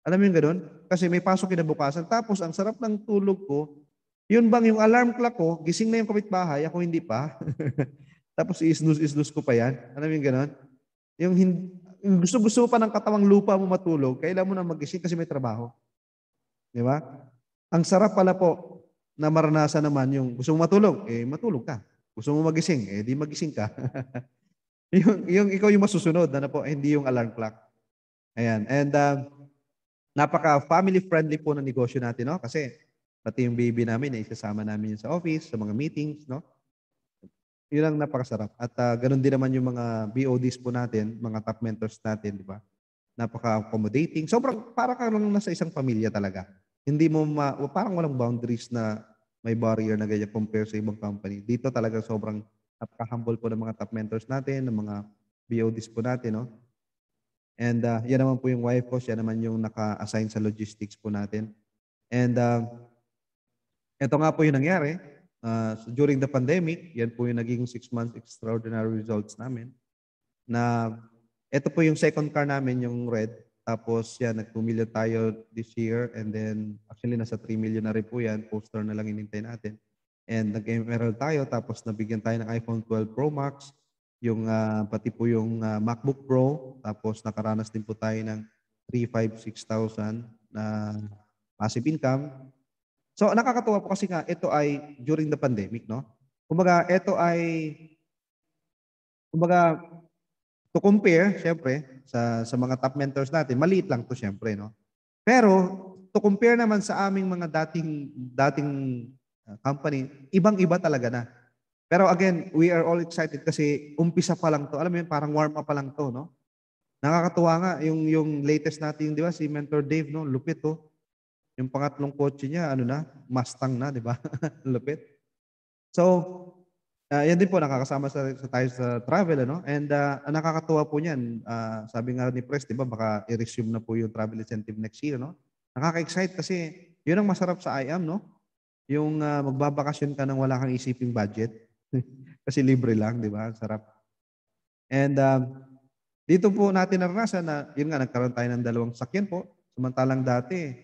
Alam mo yung ganun? Kasi may pasok kinabukasan. Tapos, ang sarap ng tulog ko, yun bang yung alarm clock ko, gising na yung kapitbahay, ako hindi pa. Tapos, i-snooze ko pa yan. Alam mo yung ganun? Yung gusto pa ng katawang lupa mo matulog, kailan mo na magising kasi may trabaho. Di ba? Ang sarap pala po na maranasan naman yung gusto mo matulog, matulog ka. Gusto mo magising, di magising ka. yung ikaw yung masusunod, po, hindi yung alarm clock. Ayan. And napaka-family friendly po ng negosyo natin, no? Kasi pati yung baby namin, isasama namin yun sa office, sa mga meetings, no? Yun ang napakasarap. At ganun din naman yung mga BODs po natin, mga top mentors natin, di ba? Napaka-accommodating. Sobrang, para ka lang nasa isang pamilya talaga. Hindi mo, parang walang boundaries na may barrier na ganyan compare sa ibang company. Dito talaga sobrang napaka-humble po ng mga top mentors natin, ng mga BODs po natin, no? And yan naman po yung wife ko, siya naman yung naka-assign sa logistics po natin. And ito nga po yung nangyari. So during the pandemic, yan po yung naging 6 months extraordinary results namin. Na ito po yung second car namin, yung red. Tapos yan, nag-2 million tayo this year. And then actually nasa 3 million na rin po yan. Poster na lang inintay natin. And nag-emerald tayo. Tapos nabigyan tayo ng iPhone 12 Pro Max. Yung pati po yung MacBook Pro. Tapos nakaranas din po tayo ng 3,500, 6,000 na passive income. So nakakatuwa po kasi nga ito ay during the pandemic, no? Kumbaga, ito ay, kumbaga, to compare, syempre, sa mga top mentors natin, maliit lang to syempre, no? Pero, to compare naman sa aming mga dating company, ibang-iba talaga na. Pero again, we are all excited kasi umpisa pa lang to. Alam mo yun, parang warm up pa lang to, no? Nakakatuwa nga, yung latest natin, di ba, si Mentor Dave, no? Lupit, oh. Yung pangatlong kotse niya, ano na, Mustang na, di ba? Lupit. So, yan din po, nakakasama sa tayo sa travel, ano? And ang nakakatuwa po niyan, sabi nga ni Pres, di ba, baka i-resume na po yung travel incentive next year, no? Nakaka-excite kasi yun ang masarap sa IAM, no? Yung magbabakasyon ka nang wala kang isiping budget. Kasi libre lang, di ba? Sarap. And dito po natin naranasan na, yun nga, nagkaroon tayo ng 2 sakyan po. Samantalang dati,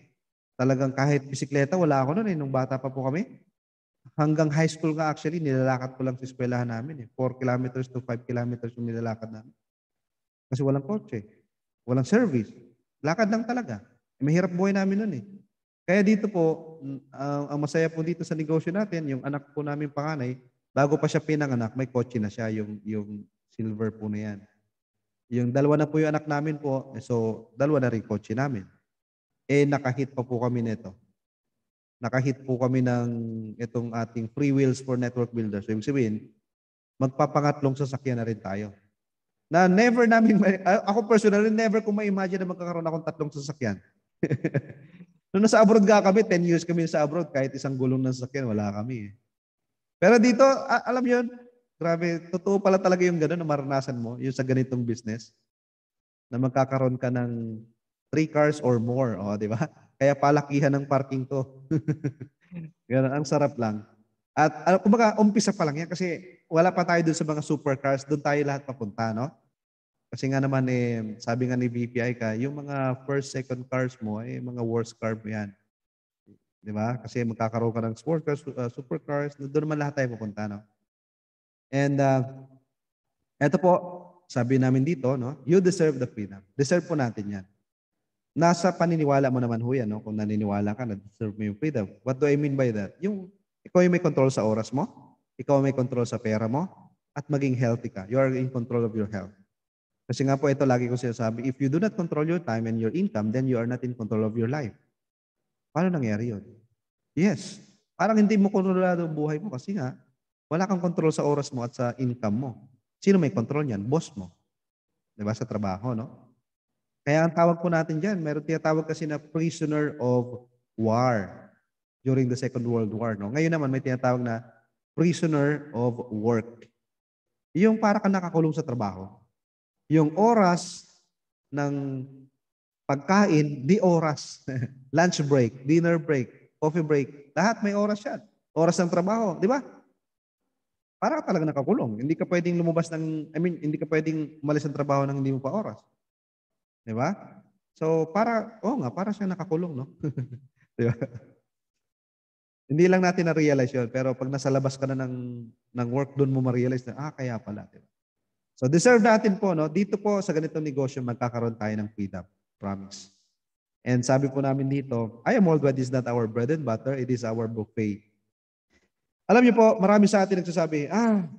talagang kahit bisikleta, wala ako noon nung bata pa po kami. Hanggang high school nga actually, nilalakad ko lang sa eskwelahan namin. 4 kilometers to 5 kilometers yung nilalakad namin. Kasi walang kotse, walang service. Lakad lang talaga. Mahirap buhay namin noon eh. Kaya dito po, ang masaya po dito sa negosyo natin, yung anak po namin panganay, bago pa siya pinanganak, may kotse na siya, yung silver po na yan. Yung 2 na po yung anak namin po, so 2 na rin kotse namin. Nakahit pa po kami nito. Nakahit po kami ng itong ating free wheels for network builders. So, ibig sabihin, magpapangatlong sasakyan na rin tayo. Na never namin, ako personally, never ko ma-imagine na magkakaroon akong 3 sasakyan. Nung nasa abroad nga kami, 10 years kami sa abroad, kahit isang gulong ng sasakyan, wala kami. Pero dito, alam yun, grabe, totoo pala talaga yung gano'n na maranasan mo, yung sa ganitong business, na magkakaroon ka ng 3 cars or more, di ba? Kaya palakihan ng parking to. Ganun, ang sarap lang. At kumbaga, umpisa pa lang yan kasi wala pa tayo dun sa mga supercars, doon tayo lahat papunta, no? Kasi nga naman, sabi nga ni VPI ka, yung mga first, second cars mo, mga worst car mo yan. Di ba? Kasi magkakaroon ka ng supercars, doon naman lahat tayo pupunta, no? And eto po, sabi namin dito, no? You deserve the freedom. Deserve po natin yan. Nasa paniniwala mo naman ho yan, no? Kung naniniwala ka na deserve mo yung freedom. What do I mean by that? Yung ikaw yung may control sa oras mo, ikaw may control sa pera mo, at maging healthy ka. You are in control of your health. Kasi nga po ito lagi ko sinasabi, if you do not control your time and your income, then you are not in control of your life. Paano nangyari yun? Yes. Parang hindi mo kontrolado ang buhay mo kasi nga, wala kang control sa oras mo at sa income mo. Sino may control niyan? Boss mo. Diba? Sa trabaho, no? Kaya ang tawag po natin dyan, meron tinatawag kasi na prisoner of war during the Second World War. No? Ngayon naman may tinatawag na prisoner of work. Yung para ka nakakulong sa trabaho. Yung oras ng pagkain, di oras. Lunch break, dinner break, coffee break, lahat may oras yan. Oras ng trabaho, di ba? Para ka talaga nakakulong. Hindi ka pwedeng lumabas hindi ka pwedeng umalis ng trabaho nang hindi mo pa oras. Di ba? So, para siya nakakulong, no? Di ba? Hindi lang natin na-realize yun, pero pag nasa labas ka na ng work, doon mo ma-realize na, kaya pala. Diba? So, deserve natin po, no? Dito po sa ganitong negosyo, magkakaroon tayo ng freedom. Promise. And sabi po namin dito, I am all glad is not our bread and butter, it is our buffet. Alam niyo po, marami sa atin nagsasabi,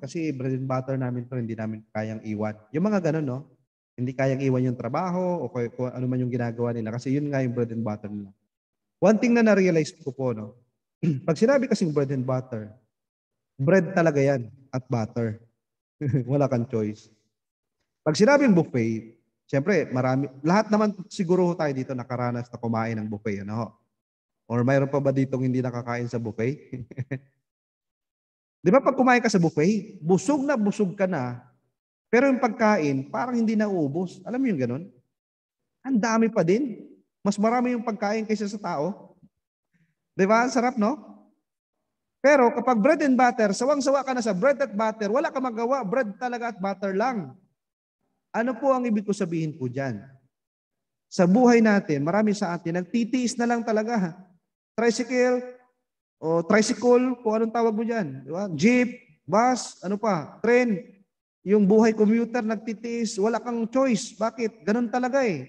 kasi bread and butter namin to, hindi namin kayang iwan. Yung mga ganun, no? Hindi kayang iwan yung trabaho o kung ano man yung ginagawa nila kasi yun nga yung bread and butter nila. One thing na na-realize ko po, no? Pag sinabi kasing bread and butter, bread talaga yan at butter. Wala kang choice. Pag sinabing buffet, siyempre, lahat naman siguro tayo dito nakaranas na kumain ng buffet. Ano? Or mayroon pa ba ditong hindi nakakain sa buffet? Di ba pag kumain ka sa buffet, busog ka na, pero yung pagkain, parang hindi nauubos. Alam mo yung ganun? Ang dami pa din. Mas marami yung pagkain kaysa sa tao. Di ba? Ang sarap, no? Pero kapag bread and butter, sawang-sawa ka na sa bread at butter, wala ka magawa, bread talaga at butter lang. Ano po ang ibig ko sabihin po dyan? Sa buhay natin, marami sa atin, nagtitiis na lang talaga. Tricycle, kung anong tawag mo dyan. Di ba? Jeep, bus, ano pa, train. Yung buhay commuter, nagtitiis, wala kang choice. Bakit? Ganun talaga eh.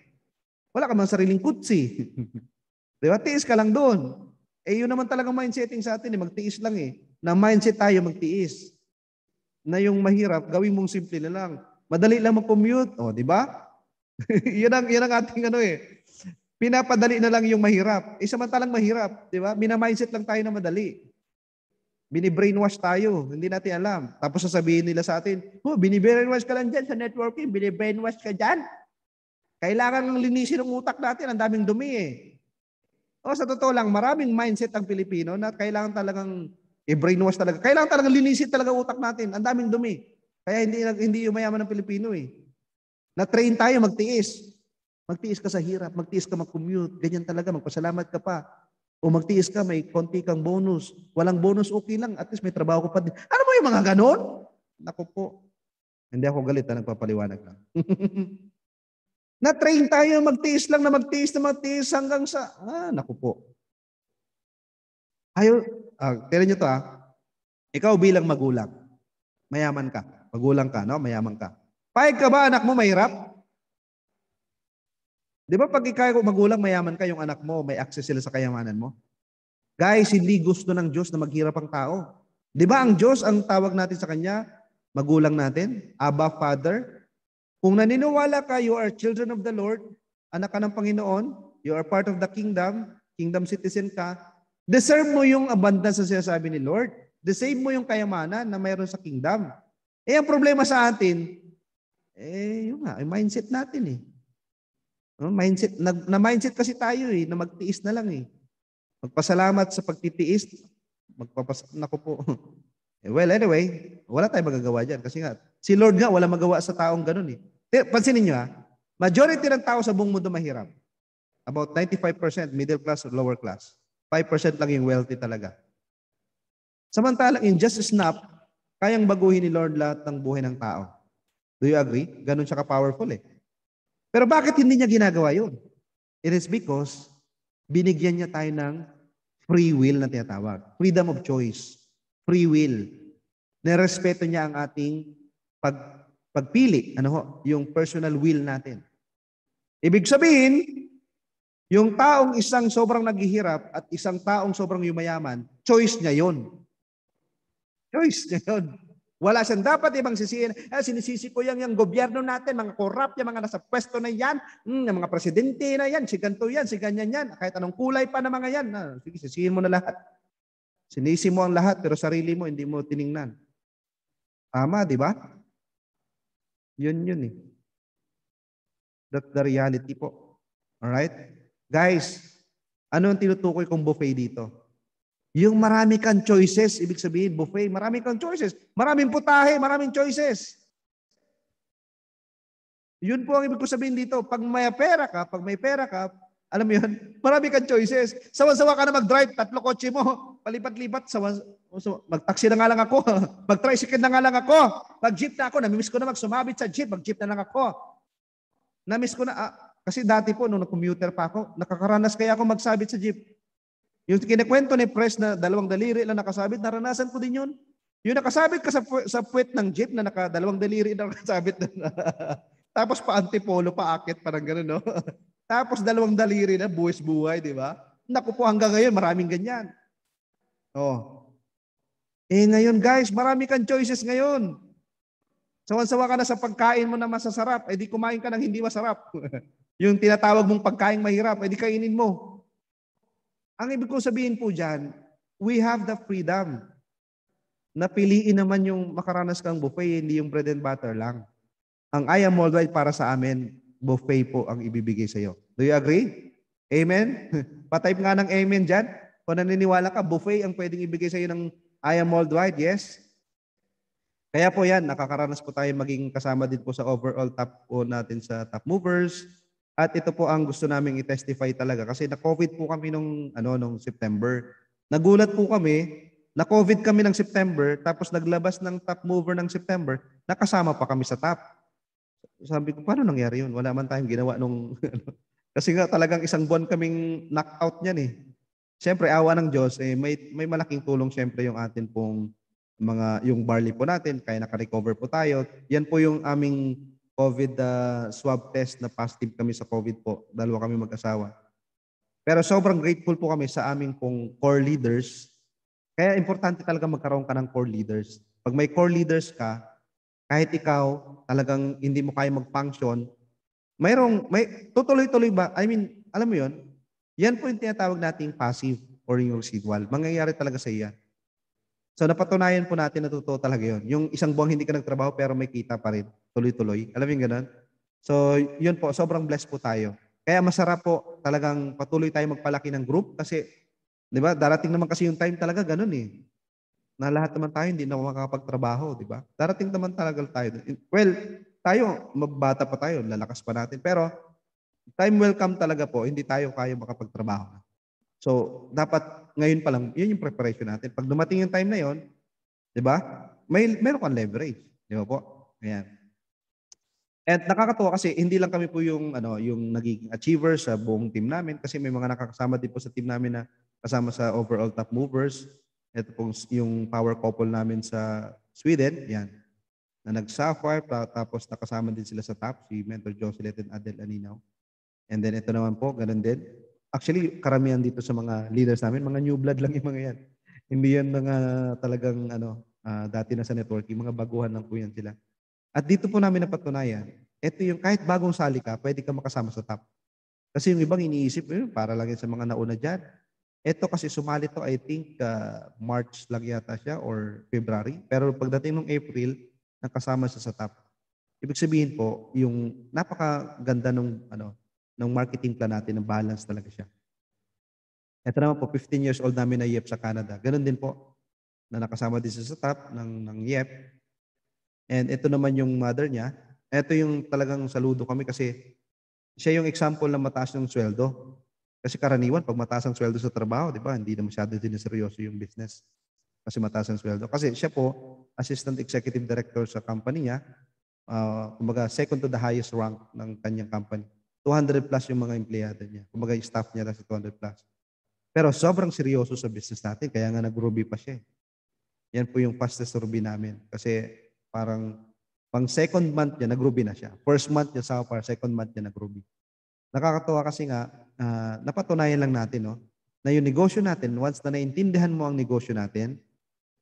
Wala ka mang sariling kutsi. Di ba? Tiis ka lang doon. Yun naman talagang mindsetting sa atin, magtiis lang eh. na mindset tayo magtiis. Na yung mahirap, gawin mong simple na lang. Madali lang mag-commute. O, di ba? Yan ang ating pinapadali na lang yung mahirap. Samantalang mahirap, di ba? Mina-mindset lang tayo na madali. Bini-brainwash tayo. Hindi natin alam. Tapos sasabihin nila sa atin, bini-brainwash ka lang dyan sa networking. Bini-brainwash ka dyan. Kailangan lang linisin ang utak natin. Ang daming dumi sa totoo lang, maraming mindset ang Pilipino na kailangan talagang i-brainwash talaga. Kailangan talagang linisin talaga utak natin. Ang daming dumi. Kaya hindi yumayaman ng Pilipino Na-train tayo magtiis. Magtiis ka sa hirap. Magtiis ka mag-commute. Ganyan talaga. Magpasalamat ka pa. O magtiis ka, may konti kang bonus. Walang bonus, okay lang. At least may trabaho ka pa din. Ano mo yung mga ganon? Naku po. Hindi ako galit nagpapaliwanag ka. Na-train tayo magtiis lang na magtiis hanggang sa, naku po. Tira nyo to Ikaw bilang magulang, mayaman ka. Magulang ka, no? Mayaman ka. Payag ka ba anak mo mahirap? Di ba pag ikaw magulang, mayaman ka, yung anak mo, may access sila sa kayamanan mo? Guys, hindi gusto ng Diyos na maghirap ang tao. Di ba ang Diyos, ang tawag natin sa Kanya, magulang natin, Abba, Father? Kung naniniwala ka, you are children of the Lord, anak ka ng Panginoon, you are part of the kingdom, kingdom citizen ka, deserve mo yung abundance na sinasabi ni Lord. Deserve mo yung kayamanan na mayroon sa kingdom. Ang problema sa atin, mindset natin mindset kasi tayo na magtiis na lang Magpasalamat sa pagtitiis, naku po. Well, anyway, wala tayong magagawa dyan. Kasi nga, si Lord nga, wala magawa sa taong ganun Pansinin nyo majority ng tao sa buong mundo mahirap. About 95% middle class or lower class. 5% lang yung wealthy talaga. Samantalang in just a snap, kayang baguhin ni Lord lahat ng buhay ng tao. Do you agree? Ganun siya ka-powerful Pero bakit hindi niya ginagawa yun? It is because binigyan niya tayo ng free will na tinatawag. Freedom of choice. Free will. Nirespeto niya ang ating pagpili. Yung personal will natin. Ibig sabihin, yung taong isang sobrang naghihirap at isang taong sobrang yumayaman, choice niya yun. Choice niya yun. Wala siyang dapat ibang sisihin. Sinisisi ko yung gobyerno natin, mga corrupt, yung mga nasa pwesto na yan, yung mga presidente na yan, si ganito yan, si ganyan yan, kahit anong kulay pa na mga yan. Sige, sisihin mo na lahat. Sinisi mo ang lahat, pero sarili mo, hindi mo tiningnan. Tama, di ba? Yun. That's the reality po. Alright? Guys, ano ang tinutukoy kong buffet dito? Yung marami kang choices, ibig sabihin, buffet, marami kang choices. Maraming putahe, maraming choices. Yun po ang ibig ko sabihin dito. Pag may pera ka, alam mo yun, marami kang choices. Sawa-sawa ka na mag-drive, 3 kotse mo, palipat-lipat, mag-taxi na nga lang ako, mag-tricycle na nga lang ako, mag-jeep na ako, namimiss ko na magsumabit sa jeep, mag-jeep na lang ako. Namiss ko na, kasi dati po, nung commuter pa ako, nakakaranas kaya ako magsabit sa jeep. Yung kinikwento ni Pres na 2 daliri lang nakasabit, naranasan ko din yun. Yung nakasabit ka sa puwet ng jeep na 2 daliri na nakasabit na. Tapos pa antipolo, pa akit, parang gano'n, no? Tapos 2 daliri na, buwis-buhay, di ba? Naku po, hanggang ngayon, maraming ganyan. Ngayon guys, marami kang choices ngayon. Sawan-sawa ka na sa pagkain mo na masasarap, di kumain ka ng hindi masarap. Yung tinatawag mong pagkain mahirap, di kainin mo. Ang ibig kong sabihin po dyan, we have the freedom na piliin naman yung makaranas kang buffet, hindi yung bread and butter lang. Ang I am worldwide para sa amin, buffet po ang ibibigay sa iyo. Do you agree? Amen? Patype nga ng amen dyan. Kung naniniwala ka, buffet ang pwedeng ibigay sa iyo ng I am worldwide, yes? Kaya po yan, nakakaranas po tayo maging kasama din po sa overall top po natin sa top movers. At ito po ang gusto naming i-testify talaga kasi na-COVID po kami nung September. Nagulat po kami, na-COVID kami ng September, tapos naglabas ng top mover ng September, nakasama pa kami sa top. Sabi ko, paano nangyari yun? Wala man tayong ginawa nung... kasi nga talagang 1 buwan kaming knockout niyan Siyempre, awa ng Diyos, may malaking tulong siyempre yung atin pong yung barley po natin, kaya naka-recover po tayo. Yan po yung aming COVID swab test na positive kami sa COVID po. 2 kami mag-asawa. Pero sobrang grateful po kami sa aming pong core leaders Kaya importante talaga magkaroon ka ng core leaders. Pag may core leaders ka, kahit ikaw talagang hindi mo kaya mag-function, may tutuloy-tuloy ba? I mean, alam mo yon? Yan po yung tinatawag nating passive or yung residual. Mangyayari talaga sa iyan. So napatunayan po natin na totoo talaga yun. Yung isang buwang hindi ka nagtrabaho pero may kita pa rin. Tuloy-tuloy. Alam mo yung ganun? So yun po, sobrang blessed po tayo. Kaya masarap po talagang patuloy tayo magpalaki ng group kasi, di ba, darating naman kasi yung time talaga ganun eh. Na lahat naman tayo hindi na makakapagtrabaho, di ba? Darating naman talaga tayo. Well, tayo, mabata pa tayo, lalakas pa natin. Pero time will come talaga po, hindi tayo kaya makapagtrabaho. So, dapat ngayon pa lang, yun yung preparation natin. Pag dumating yung time na yon, di ba? Meron kang leverage, di ba po? Ayan. At nakakatuwa kasi hindi lang kami po yung nagiging achievers sa buong team namin kasi may mga nakakasama din po sa team namin na kasama sa overall top movers. Ito pong yung power couple namin sa Sweden, yan. Na nag-Sapphire, tapos nakasama din sila sa top, si Mentor Jocelyn and Adel Aninaw. And then ito naman po, ganun din. Actually, karamihan dito sa mga leaders namin, mga new blood lang yung mga yan. Hindi yan mga talagang dati na sa networking, mga baguhan lang po yan sila. At dito po namin napatunayan, ito yung kahit bagong sali ka, pwede ka makasama sa top. Kasi yung ibang iniisip, para lang yan sa mga nauna dyan. Ito kasi sumali to, I think, March lang yata siya or February. Pero pagdating ng April, nakasama siya sa top. Ibig sabihin po, yung napakaganda ng marketing plan natin, ng balance talaga siya. Ito naman po, 15 years old namin na YEP sa Canada. Ganun din po, na nakasama din siya sa top ng YEP. And ito naman yung mother niya. Ito yung talagang saludo kami kasi siya yung example na mataas ng sweldo. Kasi karaniwan, pag mataas ang sweldo sa trabaho, di ba, hindi na masyado din seryoso yung business. Kasi mataas ang sweldo. Kasi siya po, assistant executive director sa company niya, kumbaga second to the highest rank ng kanyang company. 200 plus yung mga empleyado niya. Kumbaga yung staff niya nasa 200 plus. Pero sobrang seryoso sa business natin, kaya nga nag-ruby pa siya. Yan po yung fastest ruby namin. Kasi parang pang second month niya, nag-ruby na siya. First month niya sa second month niya nag-ruby. Nakakatuwa kasi nga, napatunayan lang natin, no, na yung negosyo natin, once na naintindihan mo ang negosyo natin,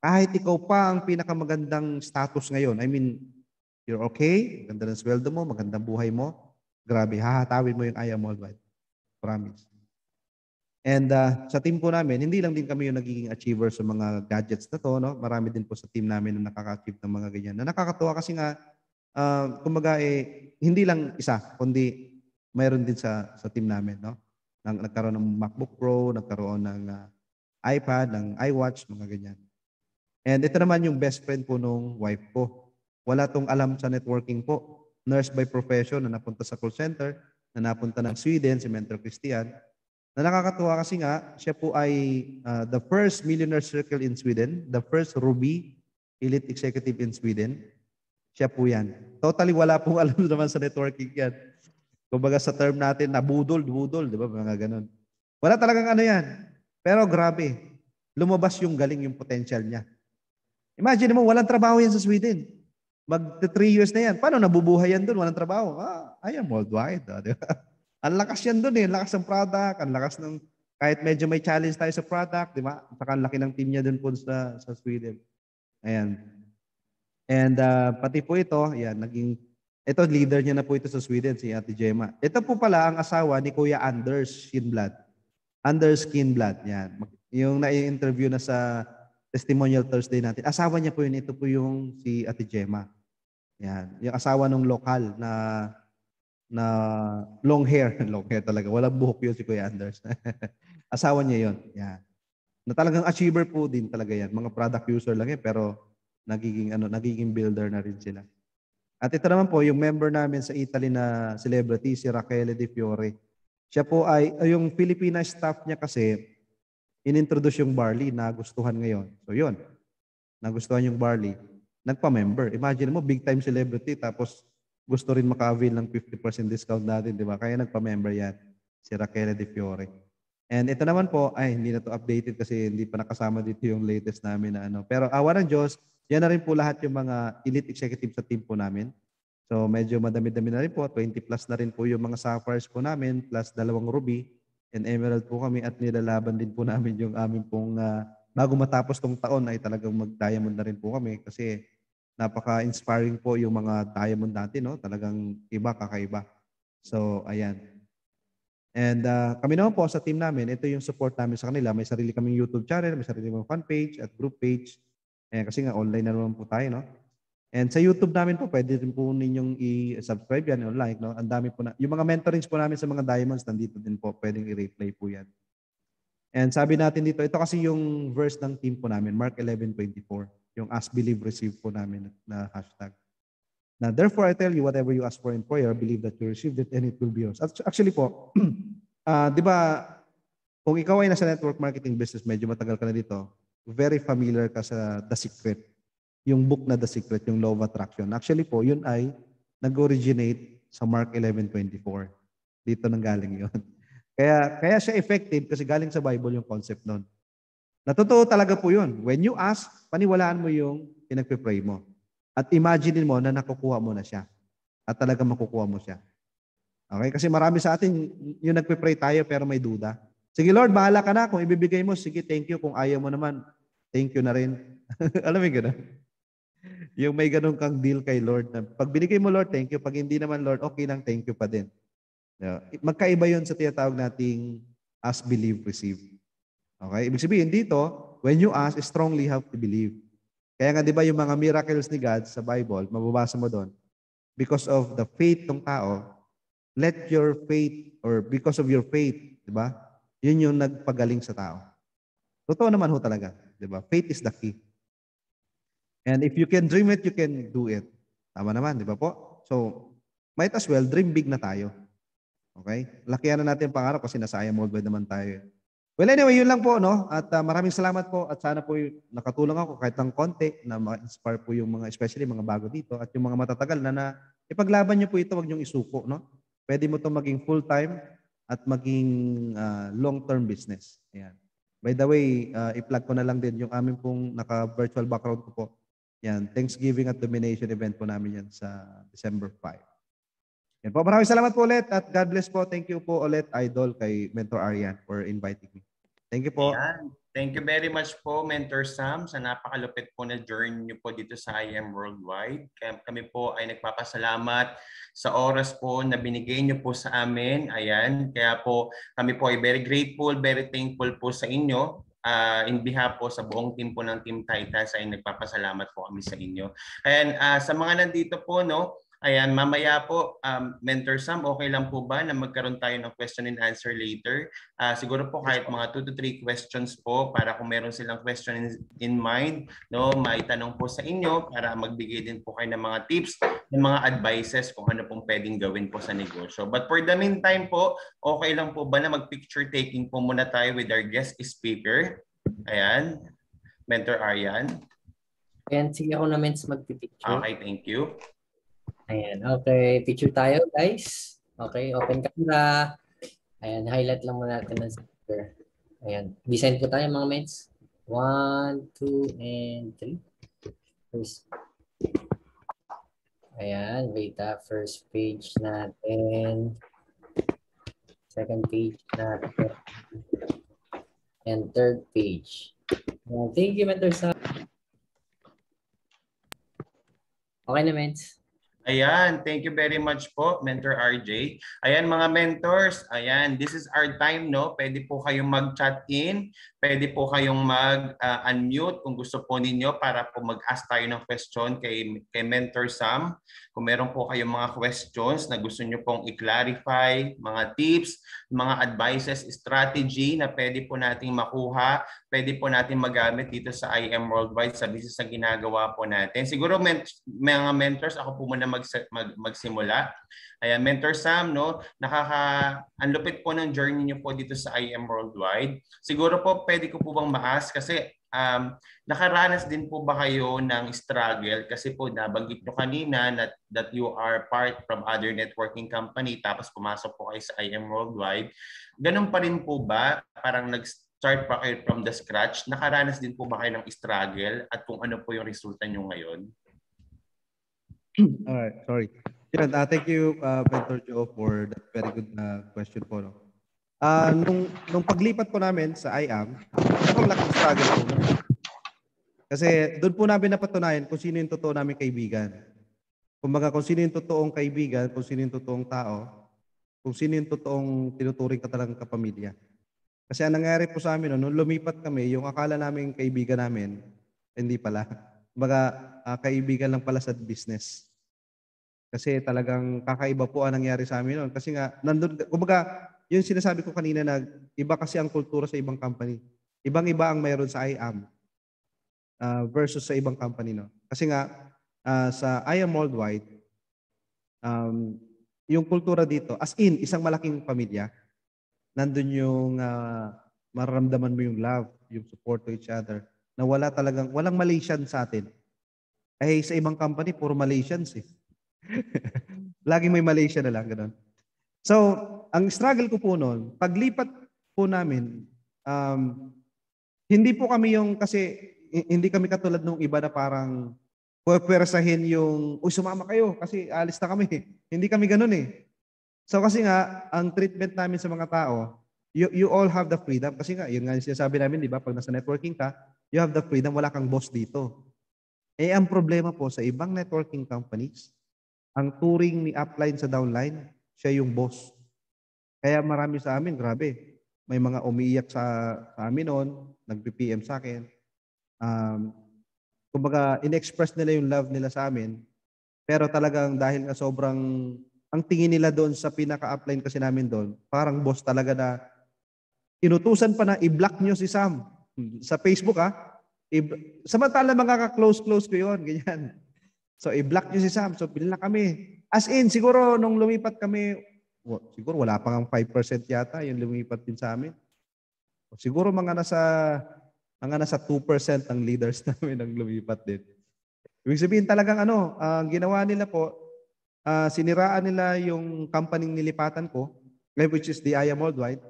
kahit ikaw pa ang pinakamagandang status ngayon, I mean, you're okay, ganda ng sweldo mo, magandang buhay mo, grabe, hahatawin mo yung Aya Worldwide. Promise. And sa team po namin, hindi lang din kami yung nagiging achiever sa mga gadgets na to, no? Marami din po sa team namin na nakaka-achieve ng mga ganyan. Na nakakatuwa kasi nga, kumbaga hindi lang isa, kundi mayroon din sa team namin, no? Nagkaroon ng MacBook Pro, nagkaroon ng iPad, ng iWatch, mga ganyan. And ito naman yung best friend po nung wife ko. Wala tong alam sa networking po. Nurse by profession na napunta sa call center, na napunta ng Sweden, si Mentor Christian. Na nakakatuwa kasi nga, siya po ay the first millionaire circle in Sweden, the first Ruby elite executive in Sweden. Siya po yan. Totally wala pong alam naman sa networking yan. Kumbaga sa term natin, budol, di ba? Mga ganun. Wala talagang ano yan. Pero grabe, lumabas yung galing, yung potential niya. Imagine mo, walang trabaho yan sa Sweden. Mag 3 years na yan. Paano nabubuhay yan doon? Walang trabaho. I am worldwide. Di ba? Ang lakas yan doon eh. Ang lakas ng product, ang lakas ng, kahit medyo may challenge tayo sa product, di ba? Saka ang laki ng team niya doon po sa Sweden. Ayan. And pati po ito, yan, ito leader niya na po ito sa Sweden, si Ate Gemma. Ito po pala ang asawa ni Kuya Anders Skinblad. Anders Skinblad, yan. Yung na-interview na sa Testimonial Thursday natin. Asawa niya po yun, ito po yung si Ate Gemma. Yan. Yung asawa ng lokal na long hair. Long hair talaga. Walang buhok yun si Kuya Anders. Asawa niya yun. Yan. Na talagang achiever po din talaga yan. Mga product user lang yan, pero nagiging builder na rin sila. At ito naman po, yung member namin sa Italy na celebrity, si Rachele Di Fiore. Siya po yung Filipina staff niya kasi, inintroduce yung barley na gustuhan ngayon. So yun, nagustuhan yung barley. Nagpa-member. Imagine mo, big time celebrity, tapos gusto rin maka-avail ng 50% discount natin, di ba? Kaya nagpa-member yan, si Rachele Di Fiore. And ito naman po, hindi na to updated kasi hindi pa nakasama dito yung latest namin na ano. Pero awa ng Diyos, yan na rin po lahat yung mga elite executive sa team po namin. So medyo madami-dami na rin po. 20 plus na rin po yung mga sapphires po namin plus 2 ruby and emerald po kami at nilalaban din po namin yung aming pong bago matapos tong taon ay talagang mag-diamond na rin po kami kasi napaka-inspiring po yung mga diamond natin, no? Talagang iba, kakaiba. So, ayan. And kami naman po sa team namin, ito yung support namin sa kanila. May sarili kaming YouTube channel, may sarili kaming fan page at group page. Kasi nga online na naman po tayo, no? And sa YouTube namin po, pwede rin po ninyong i-subscribe yan o like, no? Ang dami po na. Yung mga mentorings po namin sa mga diamonds, nandito din po. Pwedeng i-replay po yan. And sabi natin dito, ito kasi yung verse ng team po namin, Mark 11:24. Yung ask, believe, receive po namin na hashtag. Now, therefore, I tell you, whatever you ask for in prayer, believe that you received it and it will be yours. Actually po, di ba, kung ikaw ay nasa network marketing business, medyo matagal ka na dito, very familiar ka sa The Secret. Yung book na The Secret, yung Law of Attraction. Actually po, yun ay nag-originate sa Mark 11:24. Dito nang galing yun. Kaya siya effective kasi galing sa Bible yung concept nun. Natotoo talaga po yun. When you ask, paniwalaan mo yung pinagpipray mo. At imagine mo na nakukuha mo na siya. At talaga makukuha mo siya. Okay? Kasi marami sa atin, yung nagpipray tayo pero may duda. Sige Lord, bahala ka na. Kung ibibigay mo, sige, thank you. Kung ayaw mo naman, thank you na rin. Alam mo yung gano'n? Yung may ganun kang deal kay Lord. Na pag binigay mo Lord, thank you. Pag hindi naman Lord, okay lang, thank you pa din. Magkaiba yun sa tinatawag nating ask, believe, receive. Okay? Ibig sabihin dito, when you ask, strongly have to believe. Kaya nga, di ba yung mga miracles ni God sa Bible, mababasa mo doon, because of the faith ng tao, let your faith, or because of your faith, di ba? Yun yung nagpagaling sa tao. Totoo naman ho talaga, di ba? Faith is the key. And if you can dream it, you can do it. Tama naman, di ba po? So, might as well, dream big na tayo. Okay? Lakihan na natin pangarap kasi nasa IM Worldwide naman tayo. Well, anyway, yun lang po, no? At maraming salamat po at sana po nakatulong ako kahit ng konti na ma-inspire po yung mga, especially mga bago dito at yung mga matatagal na ipaglaban nyo po ito, wag nyong isuko, no? Pwede mo ito maging full-time at maging long-term business. Ayan. By the way, i-plug ko na lang din yung amin pong naka-virtual background ko po. Yan, Thanksgiving at Domination event po namin yan sa December 5. Yan po, maraming salamat po ulit at God bless po. Thank you po ulit, Idol, kay Mentor Arian for inviting me. Thank you po. Ayan. Thank you very much po, Mentor Sam, sa napakalupit po na journey niyo po dito sa IM Worldwide. Kami po ay nagpapasalamat sa oras po na binigay niyo po sa amin. Ayan. Kaya po kami po ay very grateful, very thankful po sa inyo. In behalf po sa buong team po ng Team Titans ay nagpapasalamat po kami sa inyo. And sa mga nandito po, no, ayan, mamaya po, Mentor Sam, okay lang po ba na magkaroon tayo ng question and answer later? Siguro po kahit mga 2 to 3 questions po para kung meron silang question in mind, no, maitanong po sa inyo para magbigay din po kayo ng mga tips, ng mga advices kung ano pong pwedeng gawin po sa negosyo. But for the meantime po, okay lang po ba na mag-picture taking po muna tayo with our guest speaker? Ayan, Mentor Arian. Ayan, sige ako naman mag-picture. Okay, thank you. Ayan, okay. Picture tayo, guys. Okay, open camera. Ayan, highlight lang muna natin ng speaker. Ayan, design po tayo mga mates. 1, 2, and 3. First. Ayan, wait first page natin. Second page natin. And third page. Ayan, thank you, Mentor Sam. Okay na, mates. Ayan, thank you very much po, Mentor RJ. Ayan mga mentors, ayan, this is our time, no? Pwede po kayong mag-chat in, pwede po kayong mag-unmute kung gusto po ninyo para po mag-ask tayo ng question kay Mentor Sam. Kung meron po kayong mga questions na gusto nyo pong i-clarify, mga tips, mga advices, strategy na pwede po nating makuha, pwede po natin magamit dito sa IM Worldwide sa business na ginagawa po natin. Siguro mga mentors, ako po muna magsimula. Ayan, Mentor Sam, no, ang lupit po ng journey niyo po dito sa IM Worldwide. Siguro po pwede ko po bang ma-ask kasi nakaranas din po ba kayo ng struggle kasi po nabanggit nyo kanina that you are part from other networking company tapos pumasok po kayo sa IM Worldwide. Ganun pa rin po ba? Parang nag-start pa kayo from the scratch? Nakaranas din po ba kayo ng struggle at kung ano po yung resulta nyo ngayon? Alright, sorry. Yeah, thank you, Mentor Joe, for that very good question po. No? Nung paglipat po namin sa IAM, ito ang laking struggle po. Kasi doon po namin napatunayan kung sino yung totoo namin kaibigan. Kumbaga kung sino yung totoong kaibigan, kung sino yung totoong tao, kung sino yung totoong tinuturing ka talagang kapamilya. Kasi ang nangyari po sa amin, nung lumipat kami, yung akala namin kaibigan namin, hindi pala. Kumbaga, kaibigan lang pala sa business. Kasi talagang kakaiba po ang nangyari sa amin noon. Kasi nga, nandun, kumbaga, yung sinasabi ko kanina na iba kasi ang kultura sa ibang company. Ibang-iba ang mayroon sa IAM versus sa ibang company. No? Kasi nga, sa IAM Worldwide, yung kultura dito, as in, isang malaking pamilya, nandun yung mararamdaman mo yung love, yung support to each other, na walang Malaysian sa atin. Eh, sa ibang company, puro Malaysians eh. Laging may Malaysia na lang, gano'n. So, ang struggle ko po noon, paglipat po namin, hindi po kami yung, kasi hindi kami katulad nung iba na parang pwersahin yung, uy, sumama kayo kasi alis na kami. Hindi kami ganun eh. So kasi nga, ang treatment namin sa mga tao, you all have the freedom. Kasi nga, yun nga yung sinasabi namin, di ba? Pag nasa networking ka, you have the freedom, wala kang boss dito. Eh, ang problema po sa ibang networking companies, ang turing ni upline sa downline, siya yung boss. Kaya marami sa amin, grabe, may mga umiiyak sa amin noon, nag-PM sa akin. Kumbaga, in-express nila yung love nila sa amin, pero talagang dahil nga sobrang, ang tingin nila doon sa pinaka-upline kasi namin doon, parang boss talaga na, inutusan pa na i-block nyo si Sam sa Facebook samantala mga ka-close ko yun, ganyan. So i-block nyo si Sam, so pinila kami. As in, siguro nung lumipat kami, siguro wala pang 5% yata yung lumipat din sa amin. Siguro mga nasa 2% ng leaders namin ang lumipat din. Ibig sabihin talagang ang ginawa nila po, siniraan nila yung company nilipatan ko, which is the IAM Worldwide.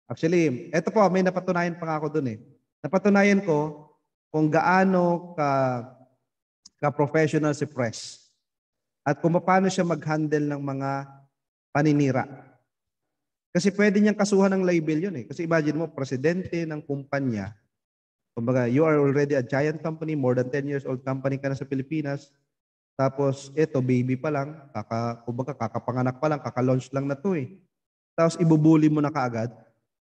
Actually, eto po, may napatunayan pa nga ako dun eh. Napatunayan ko kung gaano ka-professional si Press at kung paano siya mag-handle ng mga paninira. Kasi pwede niyang kasuhan ng libel yun eh. Kasi imagine mo, presidente ng kumpanya, kumbaga, you are already a giant company, more than 10 years old company ka na sa Pilipinas, tapos eto, baby pa lang, kumbaga kakapanganak pa lang, kaka-launch lang na to eh. Tapos ibubuli mo na kaagad,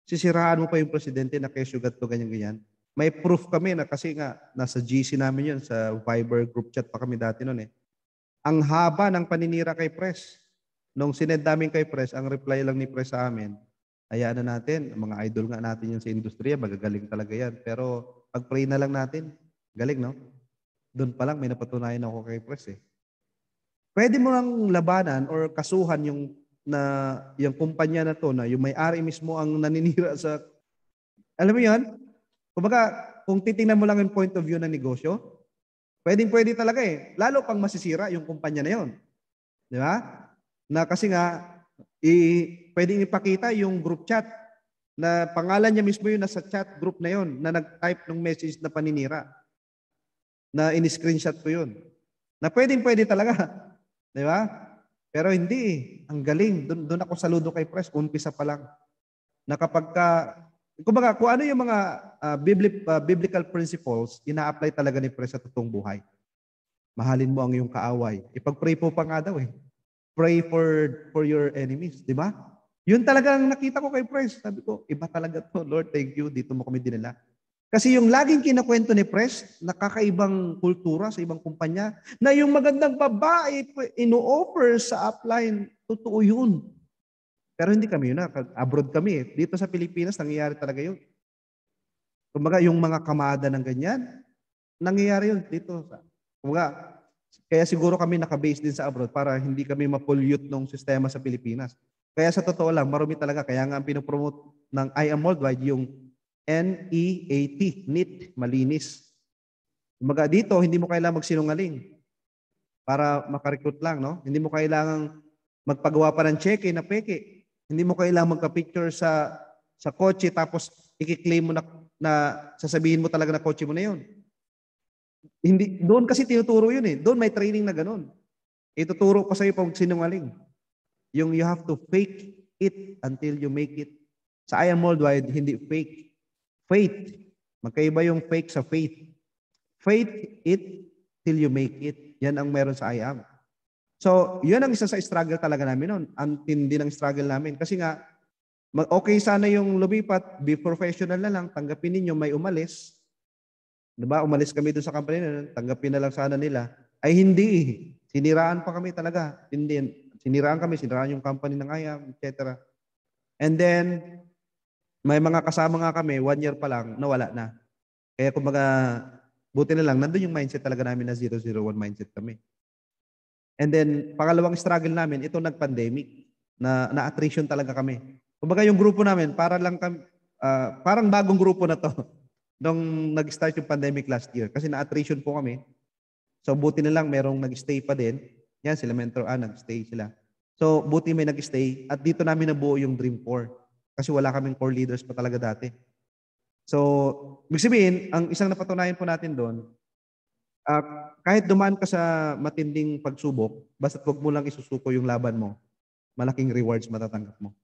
sisiraan mo pa yung presidente na kesyo gato, ganyan-ganyan. May proof kami na kasi nga, nasa GC namin yun, sa Viber group chat pa kami dati noon eh. Ang haba ng paninira kay Press. Nung sinend namin kay Press, ang reply lang ni Press sa amin, hayaan na natin, mga idol nga natin yun sa industriya, magagaling talaga yan. Pero pag-pray na lang natin, galing no? Doon pa lang may napatunayan ako kay Press eh. Pwede mo lang labanan or kasuhan yung kumpanya na to na yung may-ari mismo ang naninira sa, alam mo yan? Kumbaga, kung titingnan mo lang yung point of view ng negosyo, pwede talaga eh. Lalo pang masisira yung kumpanya na yon. Di ba? Na kasi nga, pwedeng ipakita yung group chat na pangalan niya mismo yun nasa chat group na yon na nag-type ng message na paninira. Na in-screenshot ko yun. Na pwede talaga. Di ba? Pero hindi. Ang galing. Doon ako saludo kay Press. Umpisa pa lang. Na kapag kumbaga, kung ano yung mga biblical principles, ina-apply talaga ni Press sa totoong buhay. Mahalin mo ang iyong kaaway. Ipag-pray po pa nga daw eh. Pray for your enemies. Di ba? Yun talagang nakita ko kay Press. Sabi ko, iba talaga to. Lord, thank you. Dito mo kami dinala. Kasi yung laging kinakwento ni Press, nakakaibang kultura sa ibang kumpanya, na yung magandang babae ino-offer sa upline, totoo yun. Pero hindi kami yun abroad kami eh. Dito sa Pilipinas, nangyayari talaga yun. Kumbaga, yung mga kamada ng ganyan, nangyayari yun dito. Kumbaga, kaya siguro kami nakabase din sa abroad para hindi kami ma-pollute ng sistema sa Pilipinas. Kaya sa totoo lang, marumi talaga. Kaya nga ang pinopromote ng IAM Worldwide yung NEAT, neat, malinis. Kumbaga dito, hindi mo kailangan magsinungaling para makarecruit lang, no? Hindi mo kailangan magpagawa pa ng cheque na peke. Hindi mo kailangan magka-picture sa kotse tapos i-claim mo na sasabihin mo talaga na kotse mo na yun. Hindi, doon kasi tinuturo yun eh. Doon may training na ganun. Ituturo pa sa'yo pag sinungaling. Yung you have to fake it until you make it. Sa I Am Worldwide, hindi fake. Faith. Magkaiba yung fake sa faith. Faith it till you make it. Yan ang meron sa I Am. So, yun ang isa sa struggle talaga namin noon. Ang tindi ng struggle namin. Kasi nga, okay sana yung lumipat, be professional na lang, tanggapin ninyo, may umalis. Diba? Umalis kami doon sa company na tanggapin na lang sana nila. Ay hindi. Siniraan pa kami talaga. Hindi. Siniraan kami, siniraan yung company ng I Am, etc. And then, may mga kasama nga kami, 1 year pa lang, nawala na. Kaya kumbaga, buti na lang, nandun yung mindset talaga namin na 001 mindset kami. And then, pangalawang struggle namin, ito nag-pandemic, na-attrition talaga kami. Kumbaga yung grupo namin, parang bagong grupo na to nung nag-start yung pandemic last year. Kasi na-attrition po kami. So, buti na lang, merong nag-stay pa din. Yan, sila Mentor A, nag-stay sila. So, buti may nag-stay. At dito namin nabuo yung Dream 4. Kasi wala kaming core leaders pa talaga dati. So, ibig sabihin, ang isang napatunayan po natin doon, kahit dumaan ka sa matinding pagsubok, basta't wag mo lang isusuko yung laban mo, malaking rewards matatanggap mo.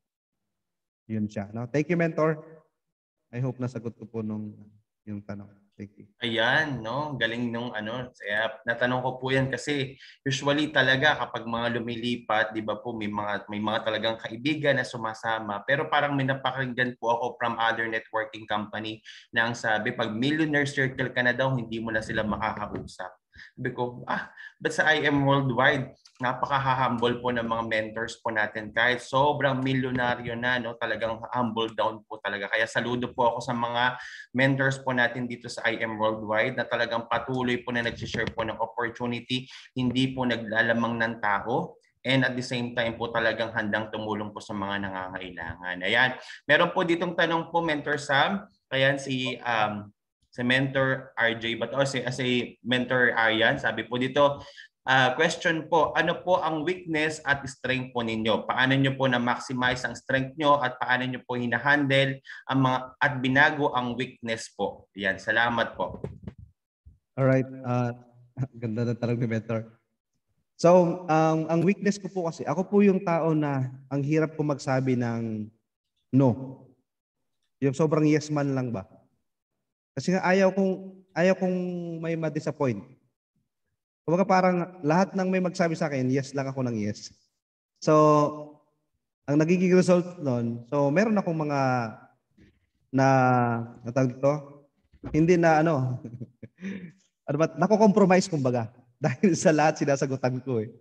Yun siya. No? Thank you, Mentor. I hope nasagot ko po yung tanong. Thank you. Ayan, no? Galing nung Kaya natanong ko po yan kasi usually talaga kapag mga lumilipat, 'di ba po, may mga talagang kaibigan na sumasama. Pero parang may napakinggan po ako from other networking company na ang sabi, pag millionaire circle ka na daw, hindi mo na sila makakausap. Sabi ko, but sa I Am Worldwide, napaka-humble po ng mga mentors po natin. Kahit sobrang milyonaryo na, no, talagang humble down po talaga. Kaya saludo po ako sa mga mentors po natin dito sa I Am Worldwide na talagang patuloy po na nag-share po ng opportunity, hindi po naglalamang ng tao. And at the same time po talagang handang tumulong po sa mga nangangailangan. Ayan. Meron po ditong tanong po, Mentor Sam. Ayan, si Mentor RJ o si Mentor Aryan, sabi po dito, question po, ano po ang weakness at strength po ninyo? Paano nyo po na-maximize ang strength nyo at paano nyo po hinahandle ang at binago ang weakness po? Yan, salamat po. Alright, ganda na tanong ni Mentor. So, ang weakness ko po kasi, ako po yung tao na ang hirap ko magsabi ng no. Yung sobrang yes man lang ba? Kasi nga ayaw kong may ma-disappoint. Kumbaga parang lahat ng may magsabi sa akin, yes lang ako ng yes. So, ang nagiging result nun, so meron akong mga natawag dito, hindi na nako-compromise kumbaga dahil sa lahat sinasagutan ko eh.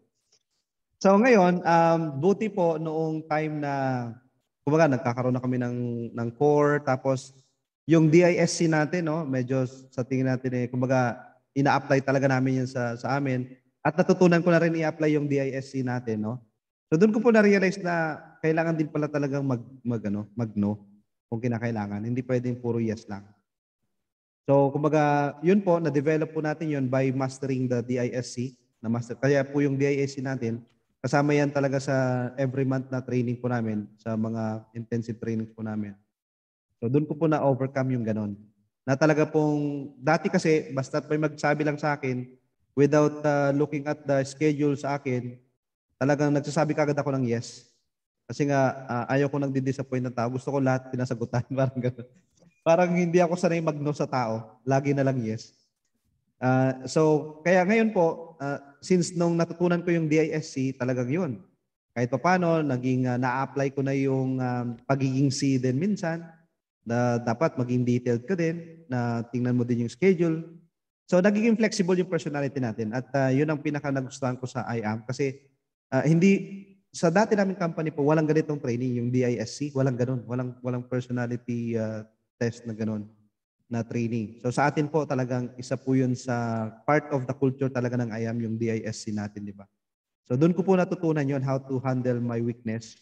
So ngayon, buti po noong time na kumbaga nagkakaroon na kami ng core, tapos yung DISC natin, no, medyo sa tingin natin kumbaga ina-apply talaga namin yun sa amin. At natutunan ko na rin i-apply yung DISC natin, no. So doon ko po na-realize na kailangan din pala talagang mag-no kung kinakailangan. Hindi pwedeng puro yes lang. So kumbaga, yun po, na-develop po natin yun by mastering the DISC. Kaya po yung DISC natin, kasama yan talaga sa every month na training po namin, sa mga intensive training po namin. So doon ko po na-overcome yung ganon. Na talaga pong, dati kasi, basta may magsabi lang sa akin, without looking at the schedule sa akin, talagang nagsasabi kagad ako ng yes. Kasi nga, ayaw ko nang di-disappoint ng tao. Gusto ko lahat pinasagutan. Parang ganon. Parang hindi ako sanay mag-no sa tao. Lagi na lang yes. So, kaya ngayon po, since nung natutunan ko yung DISC, talagang yun. Kahit pa paano, naging na-apply ko na yung pagiging C din minsan, na dapat maging detailed ka din, na tingnan mo din yung schedule. So, nagiging flexible yung personality natin. At yun ang pinaka-nagustuhan ko sa I Am. Kasi sa dati namin company po, walang ganitong training, yung DISC, walang ganun. Walang personality test na ganun na training. So sa atin po talagang isa po yun sa part of the culture talaga ng I Am, yung DISC natin, di ba? So doon ko po natutunan yun, how to handle my weakness,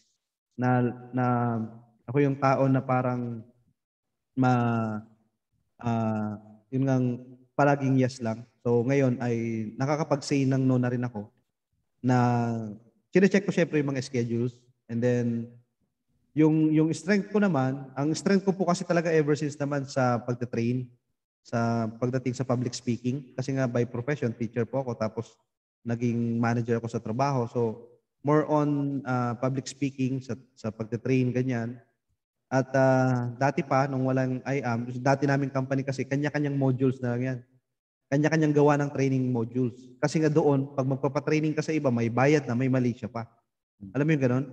na ako yung tao na parang yun ngang palaging yes lang. So ngayon ay nakakapag-say ng no na rin ako, na chine-check ko syempre yung mga schedules, and then yung strength ko naman, ang strength ko po kasi talaga ever since naman sa pagte-train, sa pagdating sa public speaking, kasi nga by profession teacher po ako, tapos naging manager ako sa trabaho. So more on public speaking, sa pagte-train ganyan. At dati pa, nung walang IAM, dati naming company kasi, kanya-kanyang modules na lang yan. Kanya-kanyang gawa ng training modules. Kasi nga doon, pag magpapatraining ka sa iba, may bayad na, may mali siya pa. Alam mo yung ganun?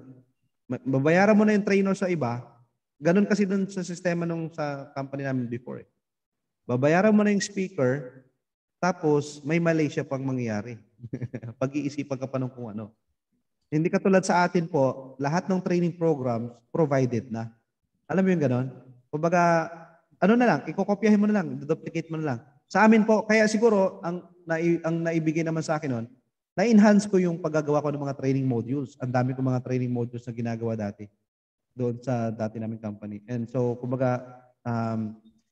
Babayaran mo na yung trainer sa iba. Ganun kasi doon sa sistema nung sa company namin before. Babayaran mo na yung speaker, tapos may mali siya pang mangyayari. Pag-iisipan ka pa nung kung ano. Hindi katulad sa atin po, lahat ng training programs provided na. Alam mo yung ganon? Kumbaga, ano na lang, ikokopyahin mo na lang, duplicate mo na lang. Sa amin po, kaya siguro, ang naibigay naman sa akin nun, na-enhance ko yung paggagawa ko ng mga training modules. Ang dami ko mga training modules na ginagawa dati doon sa dati naming company. And so, kumbaga,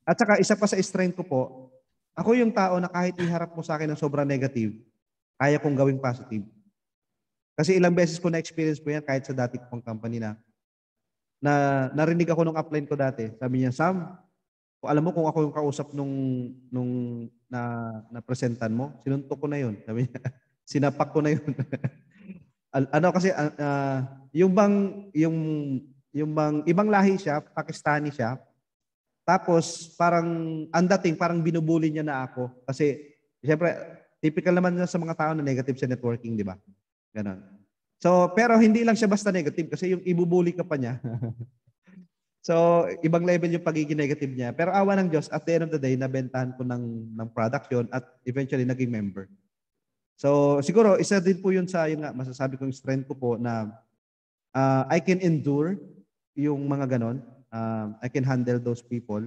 at saka isa pa sa strength ko po, ako yung tao na kahit iharap mo sa akin ng sobrang negative, kaya kong gawing positive. Kasi ilang beses ko na-experience po yan kahit sa dati kong company na narinig ako nung upline ko dati. Sabi niya, Sam, alam mo kung ako yung kausap nung na-presentan mo, sinuntok ko na yun. Sabi niya, sinapak ko na yun. Ano kasi, yung bang ibang lahi siya, Pakistani siya, tapos parang ang dating, parang binubuli niya na ako. Kasi, siyempre, typical naman sa mga tao na negative sa networking, di ba? Ganon. So, pero hindi lang siya basta negative kasi yung ibubuli ka pa niya. So, ibang level yung pagiging negative niya. Pero awa ng Diyos, at the end of the day, nabentahan ko ng product yun at eventually naging member. So, siguro, isa din po yun sa, yun nga, masasabi kong strength ko po na I can endure yung mga ganon. I can handle those people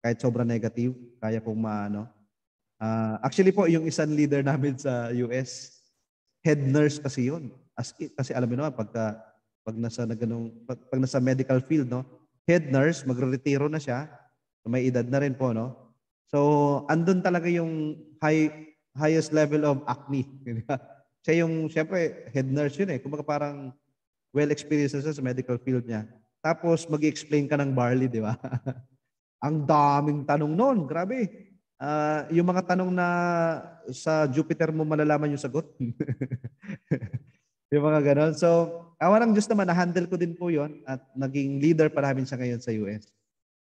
kahit sobrang negative. Kaya kong maano. Actually po, yung isang leader namin sa US, head nurse kasi yun. Kasi alam mo naman, pag nasa medical field, no? Head nurse, magre-retiro na siya. May edad na rin po, no? So, andun talaga yung highest level of acne. Siya yung, syempre, head nurse yun eh. Kumbaga parang well-experienced na siya sa medical field niya. Tapos, mag-explain ka ng barley, di ba? Ang daming tanong noon. Grabe. Yung mga tanong na sa Jupiter mo malalaman yung sagot. Yung mga ganon. So, awa ng Diyos naman, na-handle ko din po yon at naging leader pa namin siya ngayon sa US.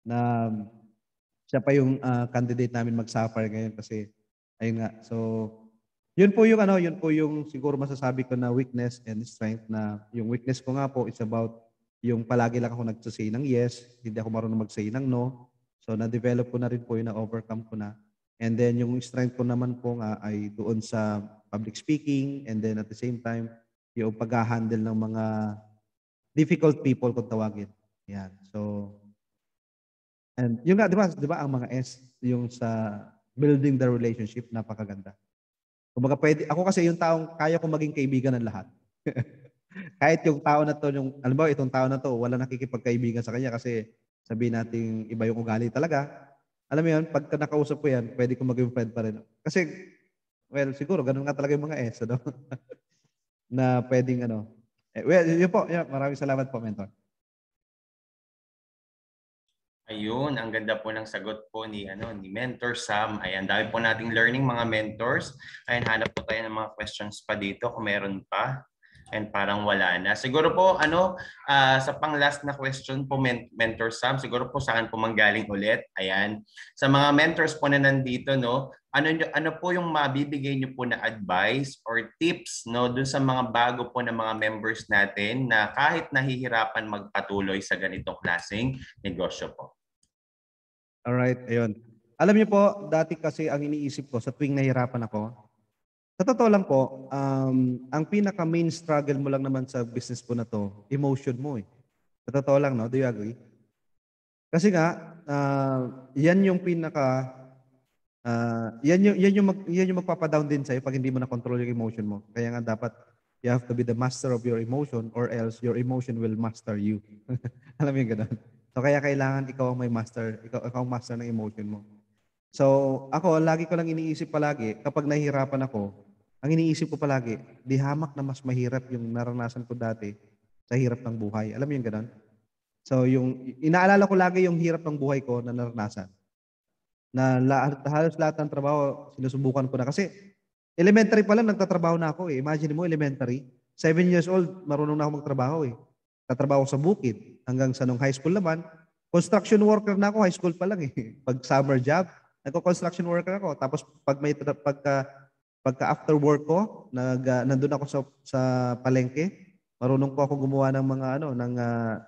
Na siya pa yung candidate namin mag-suffer ngayon kasi, ayun nga. So, yun po yung siguro masasabi ko na weakness and strength na yung weakness ko nga po is about yung palagi lang ako nagsasay ng yes, hindi ako marunong mag-say ng no. So, na-develop ko na rin po yun, na-overcome ko na. And then, yung strength ko naman po nga ay doon sa public speaking and then at the same time, yung pag-handle ng mga difficult people kung tawagin. Yan. So, and yung nga, di ba ang mga S, yung sa building the relationship, napakaganda. Kumbaga ako kasi yung taong kaya kong maging kaibigan ng lahat. Kahit yung tao na to, alam mo, itong tao na to, wala nakikipagkaibigan sa kanya kasi sabihin natin iba yung ugali talaga. Alam mo yun, pagka nakausap ko yan, pwede kong maging friend pa rin. Kasi, well, siguro, ganun nga talaga yung mga S, ano? Na pwedeng well, yun po. Yeah, maraming salamat po, mentor. Ayun, ang ganda po ng sagot po ni Mentor Sam. Ayan, dahil po nating learning mga mentors. Ayan, hanap po tayo ng mga questions pa dito kung meron pa. And parang wala na. Siguro po, sa pang-last na question po, Mentor Sam, siguro po sa akin po manggaling ulit. Ayan. Sa mga mentors po na nandito, no, ano po yung mabibigay niyo po na advice or tips, no, dun sa mga bago po na mga members natin na kahit nahihirapan magpatuloy sa ganitong klaseng negosyo po? Alright, ayun. Alam niyo po, dati kasi ang iniisip ko sa tuwing nahihirapan ako, sa totoo lang po, ang pinaka-main struggle mo lang naman sa business po na to, emotion mo eh. Sa totoo lang, no? Do you agree? Kasi nga, yan yung yan yung magpapadown din sa'yo pag hindi mo na-control yung emotion mo. Kaya nga dapat, you have to be the master of your emotion or else your emotion will master you. Alam mo yung ganun? So kaya kailangan ikaw ang may master, ikaw ang master ng emotion mo. So ako, lagi ko lang iniisip palagi, kapag nahihirapan ako, ang iniisip ko palagi, di hamak na mas mahirap yung naranasan ko dati sa hirap ng buhay. Alam mo yung ganun? So yung inaalala ko lagi yung hirap ng buhay ko na naranasan. Na halos lahat ng trabaho sinusubukan ko na. Kasi elementary pa lang nagtatrabaho na ako eh. Imagine mo, elementary. 7 years old, marunong na ako magtrabaho eh. Tatrabaho sa bukid. Hanggang sa nung high school naman, Construction worker na ako, high school pa lang eh. Pag summer job, nagko-construction worker ako. Tapos pagka after work ko, nandun ako sa palengke. Marunong po ako gumawa ng mga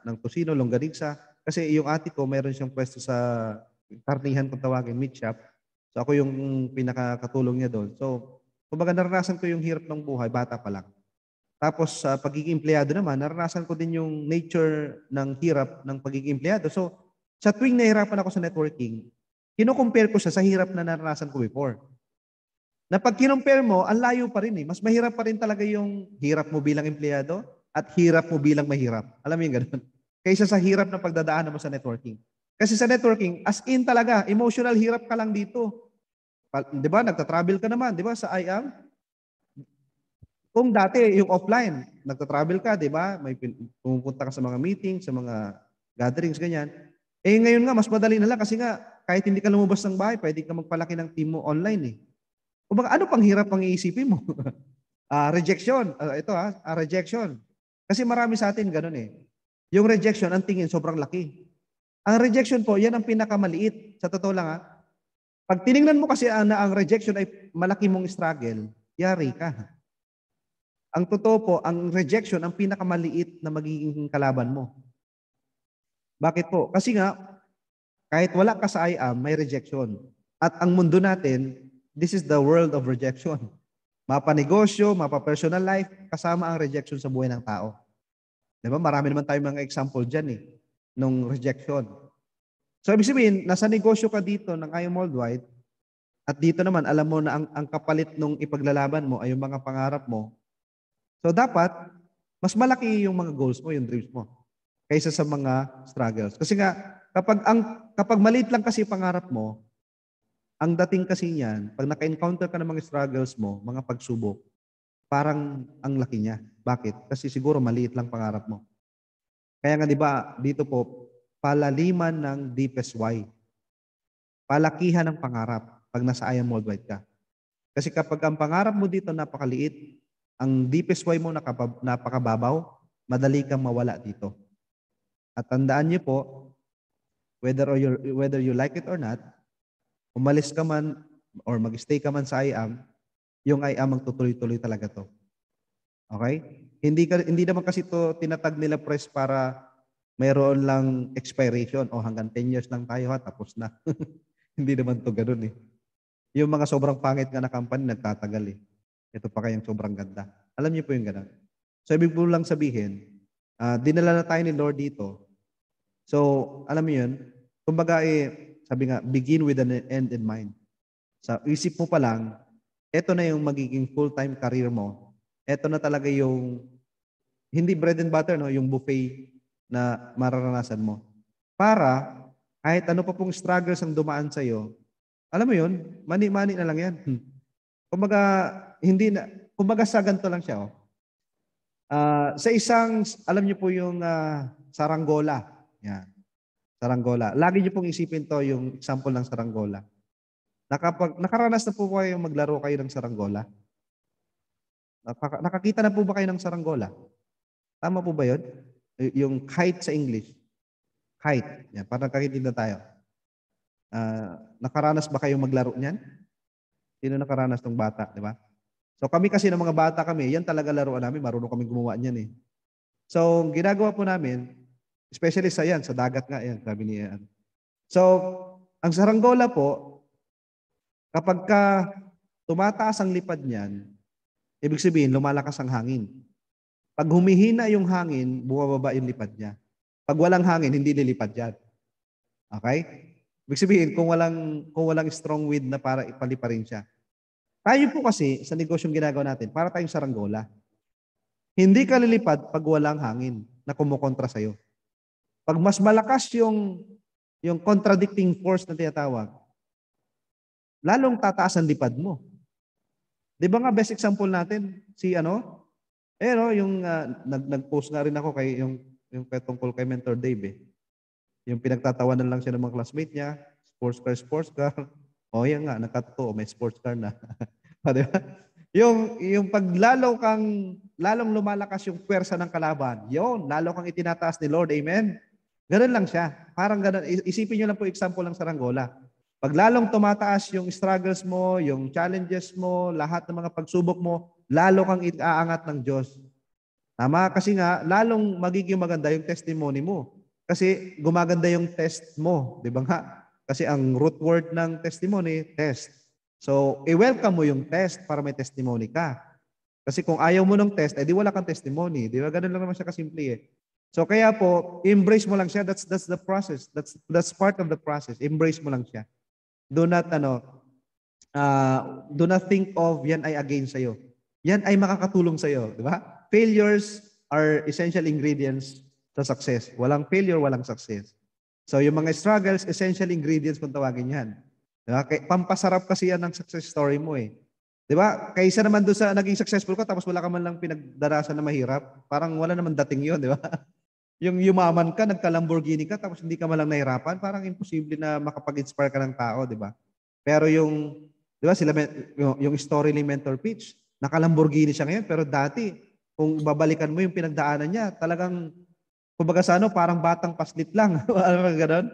ng tusino, longganisa. Kasi yung ate ko, mayroon siyang pwesto sa karnihan kung tawagin, meat shop. So ako yung pinakakatulong niya doon. So kumbaga naranasan ko yung hirap ng buhay, bata pa lang. Tapos sa pagiging empleyado naman, naranasan ko din yung nature ng hirap ng pagiging empleyado. So sa tuwing nahirapan ako sa networking, kino-compare ko siya sa hirap na naranasan ko before. Na pag kinompare mo, ang layo pa rin eh. Mas mahirap pa rin talaga yung hirap mo bilang empleyado at hirap mo bilang mahirap. Alam mo yung ganun? Kaysa sa hirap na pagdadaanan mo sa networking. Kasi sa networking, as in talaga, emotional hirap ka lang dito. Di ba? Nagta-travel ka naman, di ba? Sa IAM. Kung dati, yung offline, nagta-travel ka, di ba? May pumupunta ka sa mga meetings, sa mga gatherings, ganyan. Eh ngayon nga, mas madali na lang kasi nga, kahit hindi ka lumabas ng bahay, pwede ka magpalaki ng team mo online eh. Kung ano pang hirap pang iisipin mo? Rejection. Rejection. Kasi marami sa atin ganun eh. Yung rejection, ang tingin, sobrang laki. Ang rejection po, yan ang pinakamaliit. Sa totoo lang pag tiningnan mo kasi na ang rejection ay malaki mong struggle, yari ka. Ang totoo po, ang rejection ang pinakamaliit na magiging kalaban mo. Bakit po? Kasi nga, kahit wala ka sa IAM, may rejection. At ang mundo natin, this is the world of rejection. Mapa-negosyo, mapa-personal life, kasama ang rejection sa buhay ng tao. Diba? Marami naman tayong mga example dyan nung rejection. So, ibig sabihin, nasa negosyo ka dito ng IAM Worldwide, at dito naman, alam mo na ang kapalit nung ipaglalaban mo ay yung mga pangarap mo. So, dapat, mas malaki yung mga goals mo, yung dreams mo, kaysa sa mga struggles. Kasi nga, kapag maliit lang kasi pangarap mo, ang dating kasi niyan, pag naka-encounter ka ng mga struggles mo, mga pagsubok, parang ang laki niya. Bakit? Kasi siguro maliit lang pangarap mo. Kaya nga 'di ba, dito po, palaliman ng deepest why. Palakihan ng pangarap pag nasa IAM Worldwide ka. Kasi kapag ang pangarap mo dito napakaliit, ang deepest why mo napakababaw, madali kang mawala dito. At tandaan niyo po, whether you like it or not, umalis ka man or mag-stay ka man sa IAM, yung IAM magtutuloy-tuloy talaga to. Okay? Hindi naman kasi to tinatag nila press para mayroon lang expiration o hanggang 10 years lang tayo tapos na. Hindi naman to ganoon eh. Yung mga sobrang pangit nga na company nagtatagal eh. Ito pa kayang sobrang ganda. Alam niyo po yung gano'n. So ibig po lang sabihin, dinala na tayo ni Lord dito. So alam mo yun, kumbaga sabi nga, begin with an end in mind. Sa isip mo pa lang, ito na yung magiging full-time career mo. Ito na talaga yung, hindi bread and butter, no? Yung buffet na mararanasan mo. Para, kahit ano pa pong struggles ang dumaan sa'yo, alam mo yun, mani-mani na lang yan. Kumbaga, kumbaga sa ganito lang siya. Sa isang, alam niyo po yung saranggola. Yan. Saranggola. Lagi niyo pong isipin to yung example ng saranggola. Nakaranas na po kayo maglaro kayo ng saranggola? Nakakita na po ba kayo ng saranggola? Tama po ba yun? Yung kite sa English. Kite. Yan, para nakakitinda tayo. Nakaranas ba kayo maglaro niyan? Sino nakaranas ng bata, di ba? So kami kasi ng mga bata kami, yan talaga laruan namin. Marunong kami gumawa niyan eh. So ginagawa po namin, especially sa dagat nga yan, sabi niya. So, ang saranggola po, kapag tumataas ang lipad niyan, ibig sabihin, lumalakas ang hangin. Pag humihina yung hangin, bumababa yung lipad niya. Pag walang hangin, hindi lilipad yan. Okay? Ibig sabihin, kung walang strong wind na para ipaliparin siya. Tayo po kasi, sa negosyong ginagawa natin, para tayong saranggola. Hindi ka lilipad pag walang hangin na kumukontra sa'yo. Pag mas malakas yung contradicting force na tinatawag, lalong tataas ang lipad mo. Di ba nga best example natin, yung nag-post nga rin ako kay yung tungkol kay Mentor Dave eh. Yung pinagtatawanan lang siya ng mga classmate niya, sports car. O yan nga, nakatotoo, may sports car na. Di ba? Yung pag lalong lumalakas yung pwersa ng kalaban, lalo kang itinataas ni Lord, amen? Ganun lang siya. Parang ganun. Isipin nyo lang po example lang sa Ranggola. Pag lalong tumataas yung struggles mo, yung challenges mo, lahat ng mga pagsubok mo, lalo kang iaangat ng Diyos. Tama? Kasi nga, lalong magiging maganda yung testimony mo. Kasi gumaganda yung test mo. Di ba nga? Kasi ang root word ng testimony, test. So, i-welcome mo yung test para may testimony ka. Kasi kung ayaw mo ng test, edi wala kang testimony. Di ba? Ganun lang naman siya kasimple eh. So, kaya po, embrace mo lang siya. That's the process. That's part of the process. Embrace mo lang siya. Do not do not think of yan ay against sa'yo. Yan ay makakatulong sa'yo, di ba? Failures are essential ingredients sa success. Walang failure, walang success. So yung mga struggles, essential ingredients kung tawagin yan. Di ba? Pampasarap kasi yan ng success story mo eh. Di ba? Kaysa naman doon sa naging successful ka tapos wala ka man lang pinagdarasan na mahirap, parang wala naman dating yun, di ba? Yung yumaman ka, nagka-Lamborghini ka, tapos hindi ka malang nahirapan, parang imposible na makapag-inspire ka ng tao, di ba? Pero di ba, yung story ni Mentor Pitch, naka-Lamborghini siya ngayon, pero dati, kung babalikan mo yung pinagdaanan niya, talagang, kumbaga sa parang batang paslit lang. Alam mo gano'n?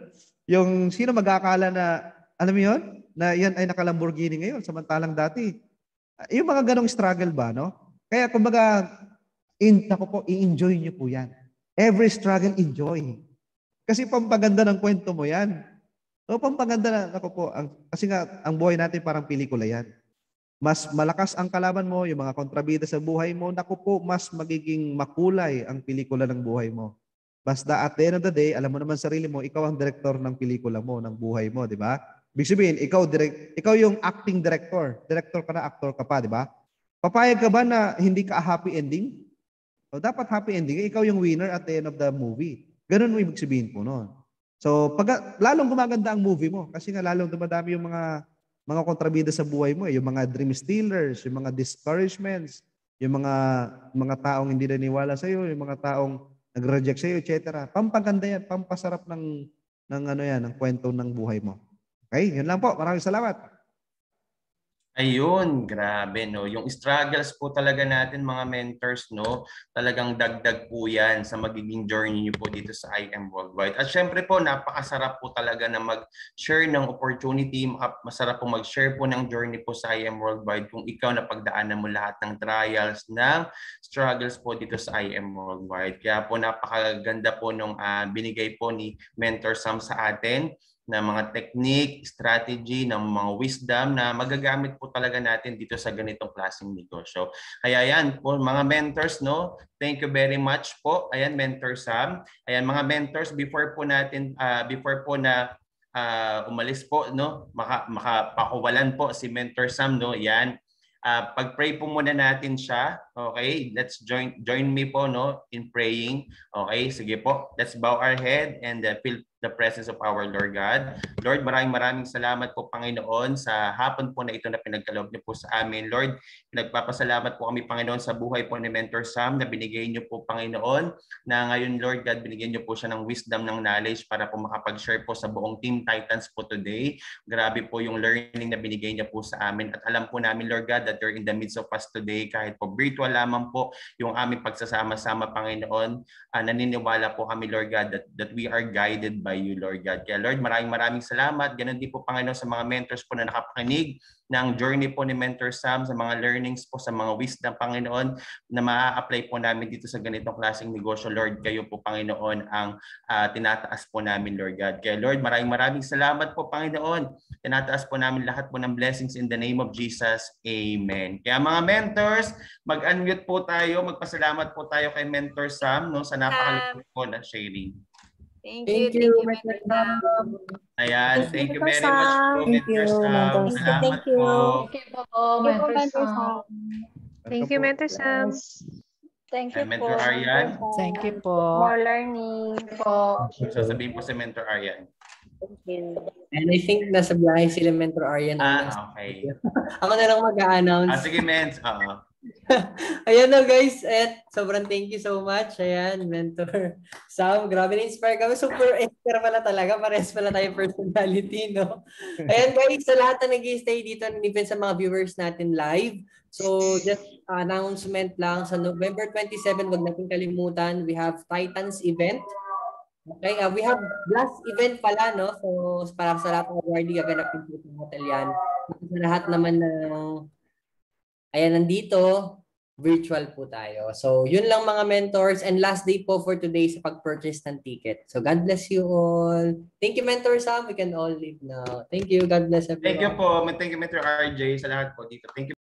Yung sino mag-aakala na, alam mo yun? Na yan ay naka-Lamborghini ngayon, samantalang dati. Yung mga ganong struggle ba, no? Kaya, kumbaga, i-enjoy niyo po yan. Every struggle, enjoy. Kasi pampaganda ng kwento mo yan. So, pampaganda na, ako po, kasi nga, ang buhay natin parang pelikula yan. Mas malakas ang kalaban mo, yung mga kontrabida sa buhay mo, naku po, mas magiging makulay ang pelikula ng buhay mo. Basta at the end of the day, alam mo naman sarili mo, ikaw ang director ng pelikula mo, ng buhay mo, di ba? Ibig sabihin, ikaw yung acting director. Director ka na, actor ka pa, di ba? Papayag ka ba na hindi ka happy ending? O dapat happy ending, ikaw yung winner at the end of the movie. Ganun mo ibig sabihin po noon. So, lalong gumaganda ang movie mo kasi nga lalong dumadami yung mga kontrabida sa buhay mo, yung mga dream stealers, yung mga discouragements, yung mga taong hindi naniwala sa iyo, yung mga taong nag-reject sa iyo, etc. Pampaganda yan, pampasarap ng ng kwento ng buhay mo. Okay? Yun lang po. Maraming salamat. Ayun, grabe no. Yung struggles po talaga natin mga mentors no, talagang dagdag po 'yan sa magiging journey niyo po dito sa IM Worldwide. At syempre po napakasarap po talaga na mag-share ng opportunity, masarap po mag-share po ng journey po sa IM Worldwide kung ikaw na pagdaanan mo lahat ng trials, ng struggles po dito sa IM Worldwide. Kaya po napakaganda po nung binigay po ni Mentor Sam sa atin na mga technique, strategy, ng mga wisdom na magagamit po talaga natin dito sa ganitong klaseng negosyo. Kaya yan po mga mentors, no? Thank you very much po. Ayan, Mentor Sam. Ayan mga mentors, before po na umalis po, no? Makapakuwalan po si Mentor Sam, no? Yan. Pag-pray po muna natin siya. Okay? Let's join me po no in praying. Okay? Sige po. Let's bow our head and feel the presence of our Lord God. Lord, maraming salamat po Panginoon sa hapon po na ito na pinagkaloob niyo po sa amin. Lord, nagpapasalamat po kami Panginoon sa buhay po ni Mentor Sam na binigay niyo po Panginoon na ngayon Lord God, binigyan niyo po siya ng wisdom, ng knowledge para po makapag-share po sa buong Team Titans po today. Grabe po yung learning na binigay niya po sa amin at alam po namin Lord God that you're in the midst of us today kahit po virtual lamang po yung aming pagsasama-sama Panginoon. Naniniwala po kami Lord God that we are guided by you Lord God. Kaya Lord, maraming salamat. Ganon din po Panginoon sa mga mentors po na nakapakinig ng journey po ni Mentor Sam, sa mga learnings po, sa mga wisdom Panginoon na maa-apply po namin dito sa ganitong klaseng negosyo Lord. Kayo po Panginoon ang tinataas po namin Lord God. Kaya Lord, maraming salamat po Panginoon. Tinataas po namin lahat po ng blessings in the name of Jesus. Amen. Kaya mga mentors, mag-unmute po tayo, magpasalamat po tayo kay Mentor Sam no, sa napakalupit po na sharing. Thank you, Mentor Sam. Ayan, thank you very much po, Mentor Sam. Salamat po. Thank you po, Mentor Sam. Thank you, Mentor Sam. Thank you Mentor po. Aryan. Thank you po. More learning po. Sasabihin po si Mentor Aryan. Thank you. And I think nasa biyahe sila Mentor Aryan. Okay. Ako na lang mag-a-announce. Sige, Mens. Ayan na guys, at sobrang thank you so much. Ayan, Mentor Sam, grabe na-inspire kami. Super expert pala talaga. Pares pala tayo personality, no? Ayan guys, sa lahat na nag-stay dito, even sa mga viewers natin live. So, just announcement lang. Sa November 27, wag natin kalimutan, we have Titans event. Okay, we have last event pala, no? So, para sa lahat ng awardee, gaganapin po sa hotel yan. Sa lahat naman ng, ayan, nandito, virtual po tayo. So, yun lang mga mentors. And last day po for today sa pag-purchase ng ticket. So, God bless you all. Thank you, Mentor Sam. We can all leave now. Thank you. God bless everyone. Thank you po. Thank you, Mentor RJ, sa lahat po dito. Thank you.